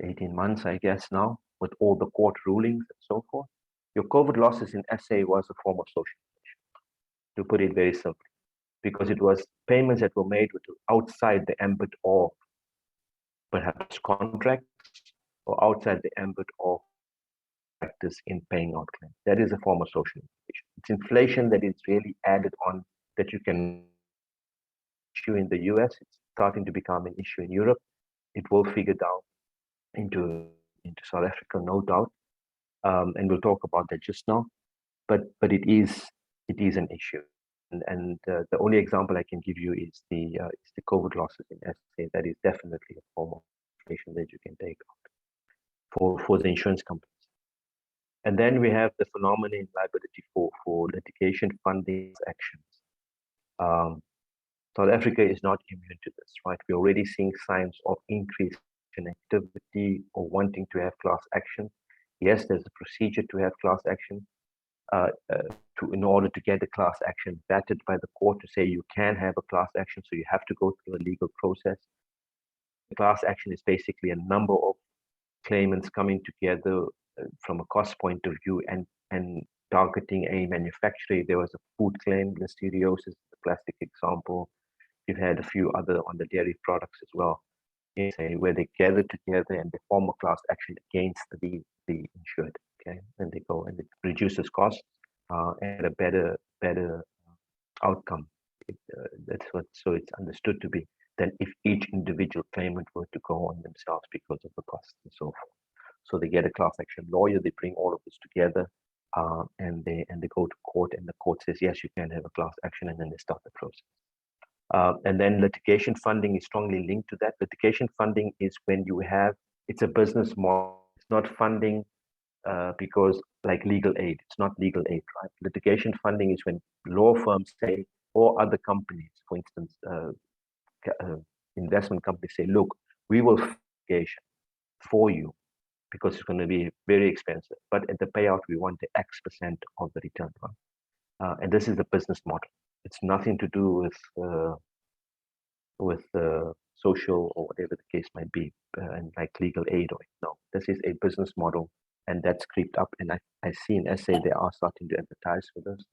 18 months, I guess now, with all the court rulings and so forth. Your COVID losses in SA was a form of social inflation, to put it very simply, because it was payments that were made outside the ambit of perhaps contracts or outside the ambit of practice in paying out claims. That is a form of social inflation. It's inflation that is really added on, that you can issue in the US. It's starting to become an issue in Europe. It will figure down into South Africa, no doubt. And we'll talk about that just now. But it is an issue. And the only example I can give you is the COVID losses in SA. That is definitely a form of inflation that you can take out for the insurance companies. And then we have the phenomenon in liability for litigation funding actions. South Africa is not immune to this, right? We're already seeing signs of increased activity or wanting to have class action. Yes, there's a procedure to have class action. In order to get a class action vetted by the court to say you can have a class action, so you have to go through a legal process. The class action is basically a number of claimants coming together from a cost point of view and targeting a manufacturer. There was a food claim, listeriosis, the plastic example. You've had a few other on the dairy products as well, where they gather together and they form a class action against the insured. Okay, and they go and they reduces costs and a better outcome. That's what, so it's understood to be, than if each individual claimant were to go on themselves because of the costs and so forth. So they get a class action lawyer, they bring all of this together, and they go to court, and the court says, yes, you can have a class action, and then they start the process. And then litigation funding is strongly linked to that. Litigation funding is when you have, it's a business model, it's not funding because like legal aid, it's not legal aid, right? Litigation funding is when law firms say, or other companies, for instance, investment companies say, look, we will fund litigation for you because it's going to be very expensive, but at the payout, we want the X% of the return. And this is the business model. It's nothing to do with social or whatever the case might be, and like legal aid or no. This is a business model, and that's creeped up. And I see in SA they are starting to advertise for this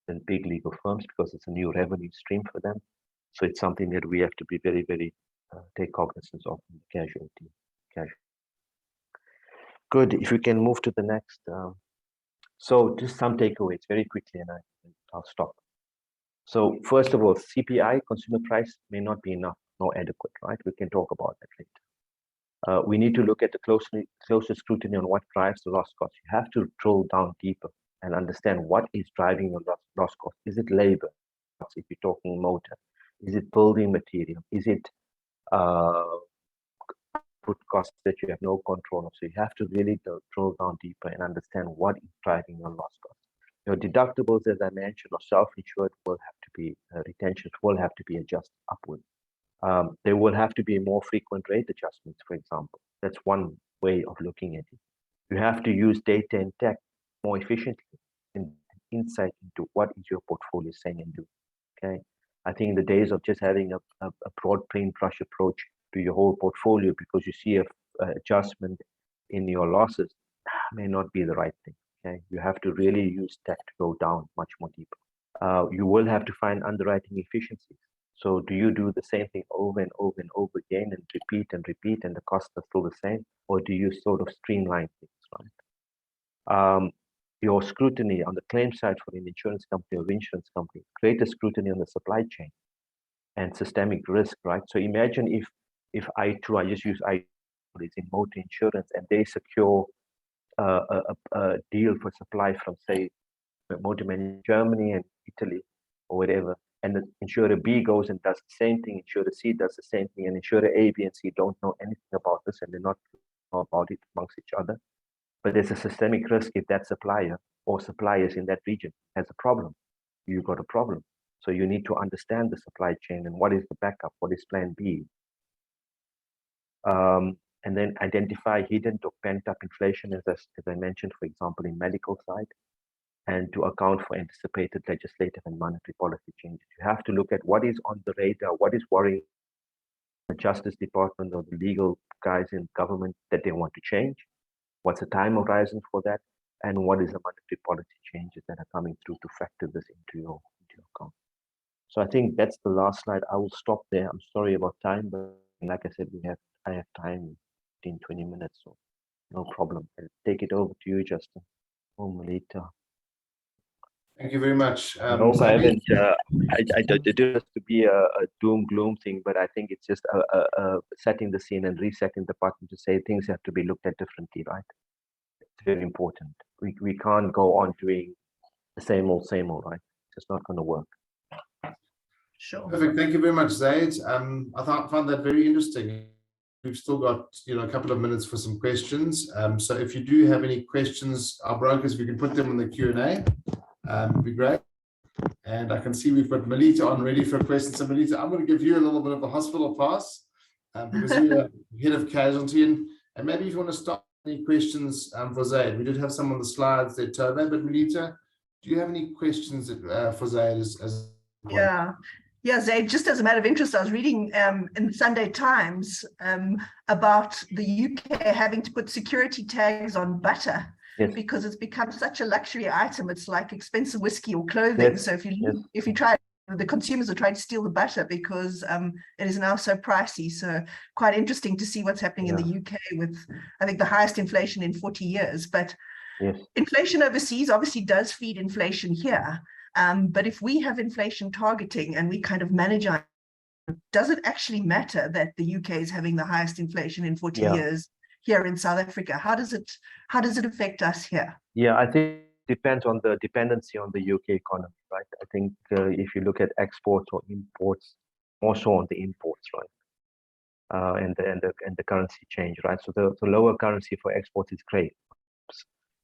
in big legal firms because it's a new revenue stream for them. So it's something that we have to be very, very take cognizance of in the casualty. Good. If we can move to the next. So just some takeaways very quickly, and I'll stop. So first of all, CPI, consumer price, may not be enough nor adequate, right? We can talk about that later. We need to look at the closer scrutiny on what drives the loss cost. You have to drill down deeper and understand what is driving your loss cost. Is it labor? If you're talking motor, is it building material? Is it put costs that you have no control of? So you have to really drill down deeper and understand what is driving your loss cost. Your deductibles, as I mentioned, or self-insured will have to be, retentions will have to be adjusted upward. There will have to be more frequent rate adjustments, for example. That's one way of looking at it. You have to use data and tech more efficiently and insight into what is your portfolio saying and do. Okay, I think the days of just having a broad paintbrush approach to your whole portfolio because you see a adjustment in your losses may not be the right thing. Okay, you have to really use tech to go down much more deeper. You will have to find underwriting efficiencies. So do you do the same thing over and over and over again and repeat and the costs are still the same? Or do you sort of streamline things, right? Your scrutiny on the claim side for an insurance company or insurance company, greater scrutiny on the supply chain and systemic risk, right? So imagine if I just use iTOOsday in motor insurance and they secure a deal for supply from, say, motorman in Germany and Italy or whatever, and the insurer B goes and does the same thing, insurer C does the same thing, and insurer A, B, and C don't know anything about this and they're not know about it amongst each other. But there's a systemic risk if that supplier or suppliers in that region has a problem. You've got a problem. So you need to understand the supply chain and what is the backup, what is plan B. And then identify hidden or pent-up inflation, as I mentioned, for example, in medical side, and to account for anticipated legislative and monetary policy changes. You have to look at what is on the radar, what is worrying the Justice Department or the legal guys in government that they want to change. What's the time horizon for that? And what is the monetary policy changes that are coming through to factor this into your account? So I think that's the last slide. I will stop there. I'm sorry about time, but like I said, I have time, 15, 20 minutes, so no problem. I'll take it over to you, Justin, or Melita. Thank you very much. I hope I haven't, I did it to be a doom gloom thing, but I think it's just setting the scene and resetting the button to say things have to be looked at differently, right? It's very important. We can't go on doing the same old, right? It's just not going to work. Sure. Perfect. Thank you very much, Zaid. I found that very interesting. We've still got a couple of minutes for some questions. So if you do have any questions, our brokers, if you can put them in the Q&A, would be great. And I can see we've got Melita on ready for a question. So Melita, I'm going to give you a little bit of a hospital pass because you're head of casualty. And maybe if you want to start any questions for Zaid. We did have some on the slides that Tove, but Melita, do you have any questions for Zaid as Yeah, Zaid, just as a matter of interest, I was reading in the Sunday Times about the UK having to put security tags on butter. Yes. Because it's become such a luxury item. It's like expensive whiskey or clothing. Yes. So if you try, the consumers are trying to steal the butter because it is now so pricey. So quite interesting to see what's happening in the UK with, I think, the highest inflation in 40 years. But Yes. Inflation overseas obviously does feed inflation here. But if we have inflation targeting and we kind of manage our, does it actually matter that the UK is having the highest inflation in 40 years here in South Africa? How does it affect us here? Yeah, I think it depends on the dependency on the UK economy, right? I think if you look at exports or imports, more so on the imports, right? And the currency change, right? So the lower currency for exports is great.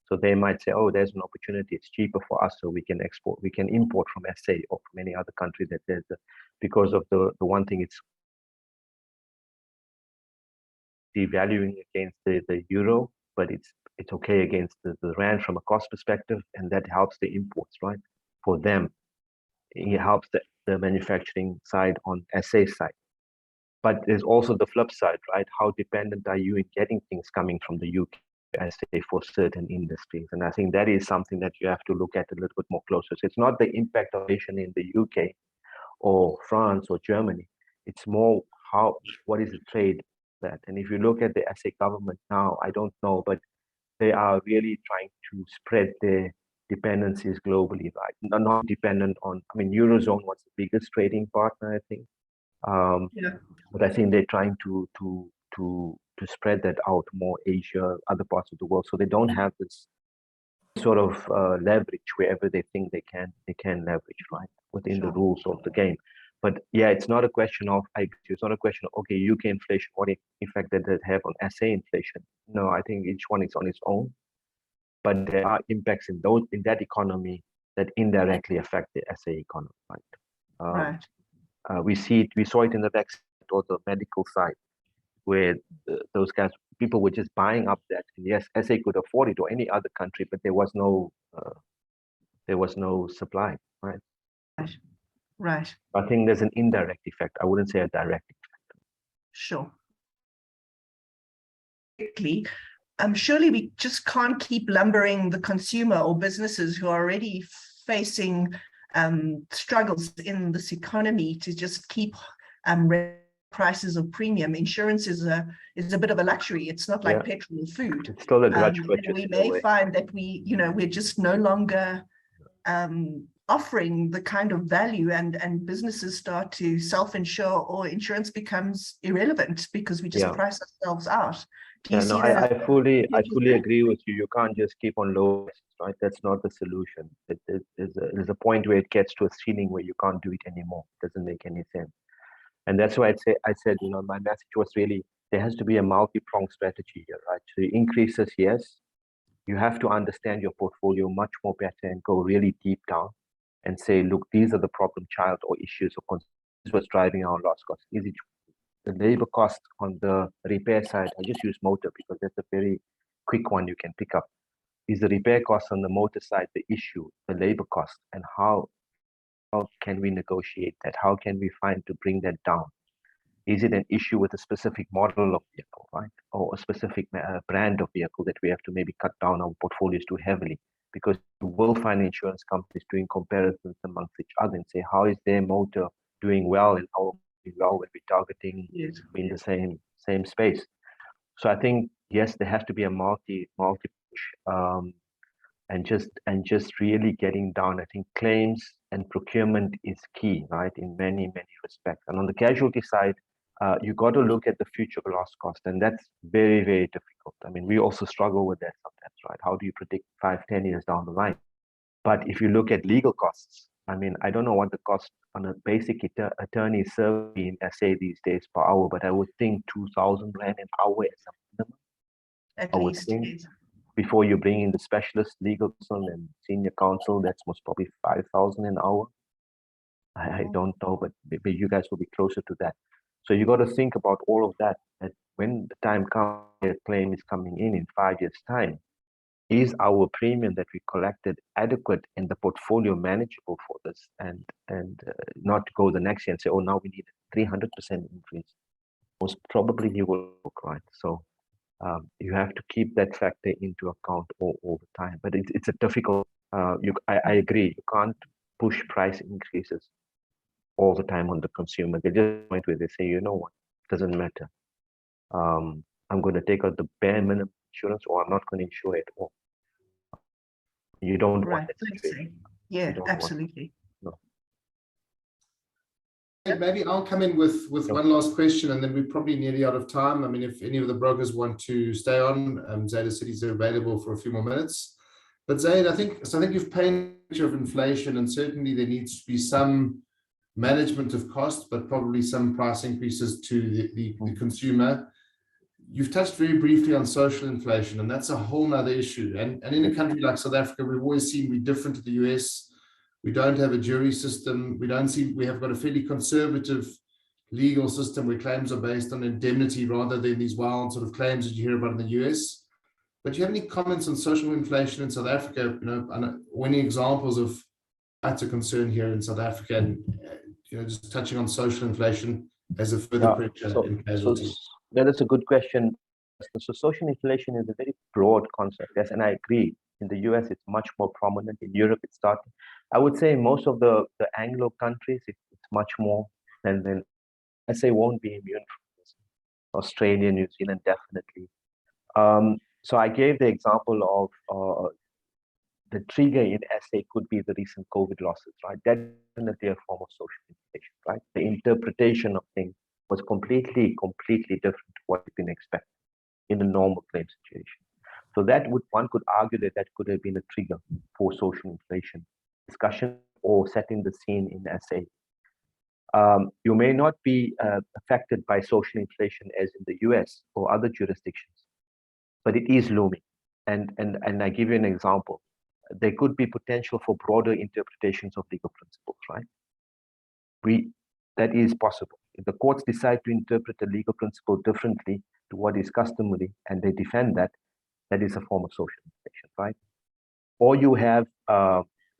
So they might say, oh, there's an opportunity. It's cheaper for us, so we can export. We can import from SA or from any other country that there's because of the one thing, it's devaluing against the euro, but it's okay against the rand from a cost perspective, and that helps the imports, right? For them, it helps the manufacturing side on SA side. But there's also the flip side, right? How dependent are you in getting things coming from the UK, as say, for certain industries? And I think that is something that you have to look at a little bit more closer. So it's not the impact of inflation in the UK or France or Germany. It's more what is the trade that? And if you look at the SA government now, I don't know, but they are really trying to spread their dependencies globally, right? Not dependent on, I mean, Eurozone was the biggest trading partner, I think. But I think they're trying to spread that out more, Asia, other parts of the world, so they don't have this sort of leverage wherever they think they can leverage, right, within the rules of the game. But yeah, it's not a question of, it's not a question of, okay, UK inflation, what effect did it have on SA inflation? No, I think each one is on its own, but there are impacts in that economy that indirectly affect the SA economy, right? We saw it in the vaccine or the medical side, where those guys, people were just buying up that. And yes, SA could afford it, or any other country, but there was no supply, right? Right. I think there's an indirect effect. I wouldn't say a direct effect. Sure. Surely we just can't keep lumbering the consumer or businesses who are already facing struggles in this economy to just keep prices of premium. Insurance is a bit of a luxury. It's not like petrol or food. It's still a grudge purchase. We may find that we're just no longer offering the kind of value, and businesses start to self-insure, or insurance becomes irrelevant because we just price ourselves out. Do you see that? I fully agree with you. You can't just keep on low, right? That's not the solution. There's a point where it gets to a ceiling where you can't do it anymore. It doesn't make any sense. And that's why I said, my message was really, there has to be a multi-pronged strategy here, right? So increases, yes. You have to understand your portfolio much more better and go really deep down and say, look, these are the problem child or issues or concerns. This is what's driving our loss costs. Is it the labor cost on the repair side? I just use motor because that's a very quick one you can pick up. Is the repair cost on the motor side the issue, the labor cost, and how can we negotiate that? How can we find to bring that down? Is it an issue with a specific model of vehicle, right? Or a specific brand of vehicle that we have to maybe cut down our portfolios too heavily? Because you will find insurance companies doing comparisons amongst each other and say, how is their motor doing well and how well when we're targeting in the same space? So I think, yes, there has to be a multi and just really getting down. I think claims and procurement is key, right, in many respects. And on the casualty side, you got to look at the future loss cost, and that's very, very difficult. I mean, we also struggle with that sometimes, right? How do you predict 5-10 years down the line? But if you look at legal costs, I mean, I don't know what the cost on a basic attorney service in SA these days per hour, but I would think 2,000 Rand an hour is a minimum. At least. Before you bring in the specialist legal counsel and senior counsel, that's most probably 5,000 an hour. I don't know, but maybe you guys will be closer to that. So you got to think about all of that. That when the time comes, a claim is coming in 5 years' time, is our premium that we collected adequate and the portfolio manageable for this, and not to go the next year and say, oh, now we need a 300% increase. Most probably you will look right. So you have to keep that factor into account all the time. But it's a difficult. I agree. You can't push price increases all the time on the consumer. They just point where they say, you know what, doesn't matter. I'm going to take out the bare minimum insurance, or I'm not going to insure at all. You don't Right. want that situation. Yeah, absolutely. No. Maybe I'll come in with one last question, and then we're probably nearly out of time. I mean, if any of the brokers want to stay on, Zaid said he's available for a few more minutes. But Zaid, I think you've painted a picture of inflation, and certainly there needs to be some management of cost, but probably some price increases to the consumer. You've touched very briefly on social inflation, and that's a whole nother issue. And in a country like South Africa, we've always seen we're different to the US. We don't have a jury system. We have got a fairly conservative legal system where claims are based on indemnity rather than these wild sort of claims that you hear about in the US. But do you have any comments on social inflation in South Africa? Or any examples of that's a concern here in South Africa, and just touching on social inflation as a further pressure in casualty. That is a good question. So social inflation is a very broad concept, yes, and I agree. In the US, it's much more prominent. In Europe, it's starting. I would say most of the Anglo countries, it's much more than SA won't be immune from this. Australia, New Zealand, definitely. So I gave the example of the trigger in SA could be the recent COVID losses, right? That's definitely a form of social inflation, right? The interpretation of things was completely different to what you can expect in a normal claim situation. So one could argue that could have been a trigger for social inflation discussion or setting the scene in SA. You may not be affected by social inflation as in the US or other jurisdictions, but it is looming. And I give you an example. There could be potential for broader interpretations of legal principles, right? That is possible. If the courts decide to interpret a legal principle differently to what is customary and they defend that is a form of social inflation, right? Or you have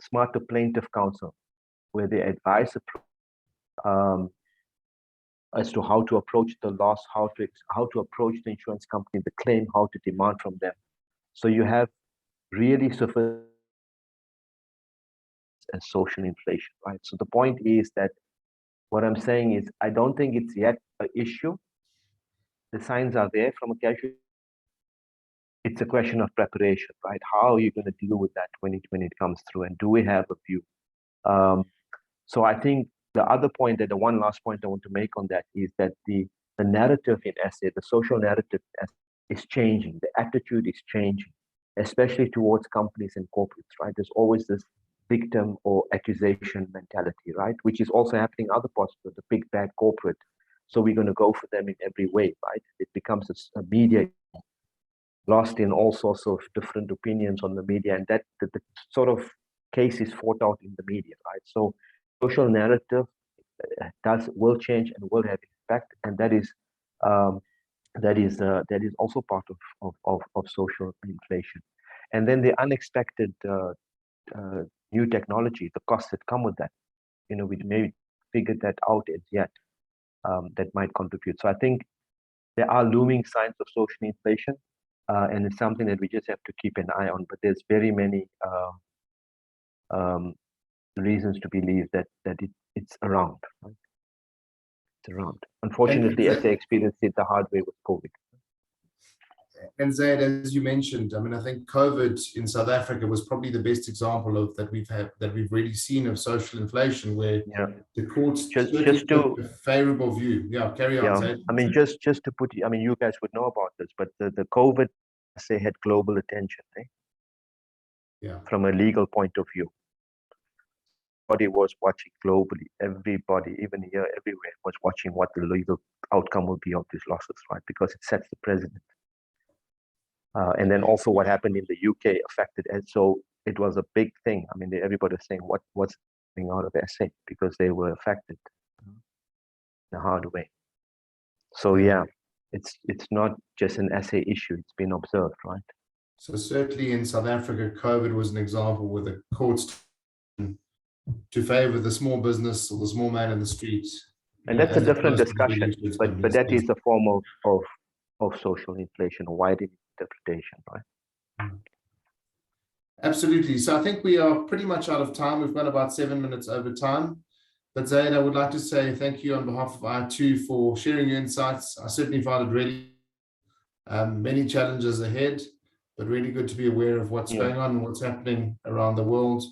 smarter plaintiff counsel where they advise as to how to approach the loss, how to approach the insurance company, the claim, how to demand from them. So you have really sophisticated and social inflation, right? So the point is that what I'm saying is I don't think it's yet an issue. The signs are there from a casualty. It's a question of preparation, right? How are you going to deal with that when it comes through, and do we have a view? So I think the other point, the one last point I want to make on that is that the narrative in SA, the social narrative is changing. The attitude is changing, especially towards companies and corporates, right? There's always this victim or accusation mentality, right? Which is also happening in other parts of the big bad corporate. So we're going to go for them in every way, right? It becomes a media lost in all sorts of different opinions on the media, and that the sort of case is fought out in the media, right? So social narrative will change and will have impact, and that is also part of social inflation. And then the unexpected new technology, the costs that come with that, we may figure that out as yet, that might contribute. So I think there are looming signs of social inflation, and it's something that we just have to keep an eye on. But there's very many reasons to believe that it's around. Right? It's around. Unfortunately, SA experienced it the hard way with COVID. And Zaid, as you mentioned, I mean, I think COVID in South Africa was probably the best example of that we've really seen of social inflation, where the courts just took a favorable view. Yeah, carry on. Zaid. I mean, just to put, I mean, you guys would know about this, but the COVID, say, had global attention, right? Yeah. From a legal point of view. Everybody was watching globally. Everybody, even here, everywhere, was watching what the legal outcome will be of these losses, right? Because it sets the precedent. And then also what happened in the UK affected, and so it was a big thing. I mean, everybody was saying what's coming out of SA because they were affected in a hard way. So yeah, it's not just an SA issue; it's been observed, right? So certainly in South Africa, COVID was an example where the courts to favor the small business or the small man in the street. And that's a different discussion, but that is a form of social inflation, or widening interpretation, right? Absolutely. So I think we are pretty much out of time. We've got about 7 minutes over time. But Zaid, I would like to say thank you on behalf of iTOO for sharing your insights. I certainly found it really many challenges ahead, but really good to be aware of what's going on and what's happening around the world,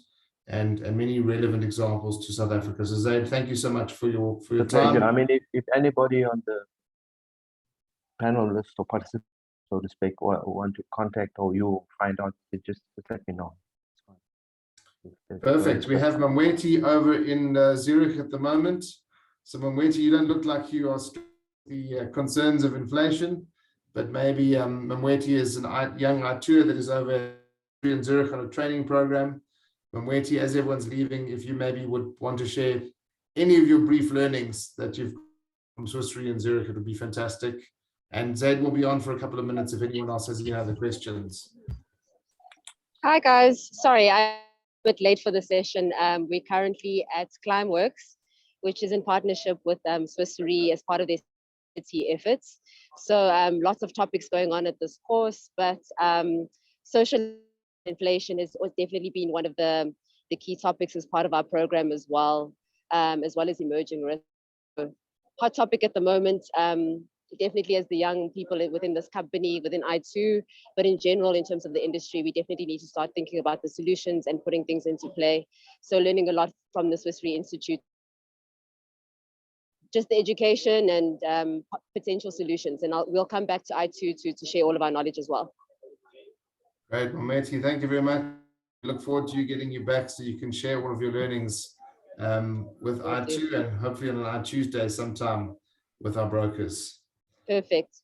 and many relevant examples to South Africa. So Zaid, thank you so much for your time. I mean, if anybody on the panel list or participant, so to speak, want to contact or you find out, just let me know. Perfect. We have Mamweti over in Zurich at the moment. So Mamweti, you don't look like you are the concerns of inflation, but maybe Mamweti is a young iTOO that is over in Zurich on a training program. Mamweti, as everyone's leaving, if you maybe would want to share any of your brief learnings that you've from Swiss Re in Zurich, it would be fantastic. And Zaid will be on for a couple of minutes if anyone else has any other questions. Hi guys, sorry, I'm a bit late for the session. We're currently at Climeworks, which is in partnership with Swiss Re as part of their sustainability efforts. So lots of topics going on at this course, but social inflation has definitely been one of the key topics as part of our program as well as emerging risk. Hot topic at the moment, definitely as the young people within this company, within iTOO, but in general, in terms of the industry, we definitely need to start thinking about the solutions and putting things into play. So learning a lot from the Swiss Re Institute, just the education and potential solutions. And we'll come back to iTOO to share all of our knowledge as well. Great, Mamweti, thank you very much. Look forward to you getting you back so you can share all of your learnings with iTOO and hopefully on an iTOOsday sometime with our brokers. Perfect.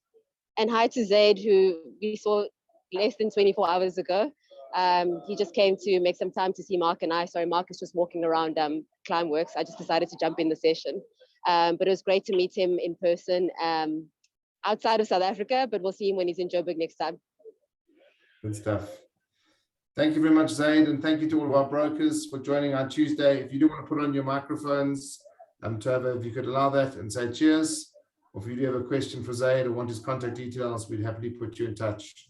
And hi to Zaid, who we saw less than 24 hours ago. He just came to make some time to see Mark and I. Sorry, Mark is just walking around Climeworks. I just decided to jump in the session. But it was great to meet him in person outside of South Africa, but we'll see him when he's in Joburg next time. Good stuff. Thank you very much, Zaid, and thank you to all of our brokers for joining iTOOsday. If you do want to put on your microphones, Tova, if you could allow that and say cheers, or if you do have a question for Zaid or want his contact details, we'd happily put you in touch.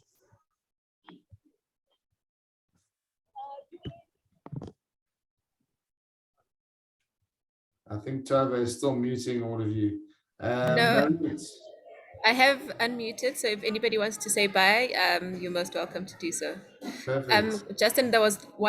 I think Tova is still muting all of you. No, I have unmuted, so if anybody wants to say bye, you're most welcome to do so. Perfect. Justin, there was one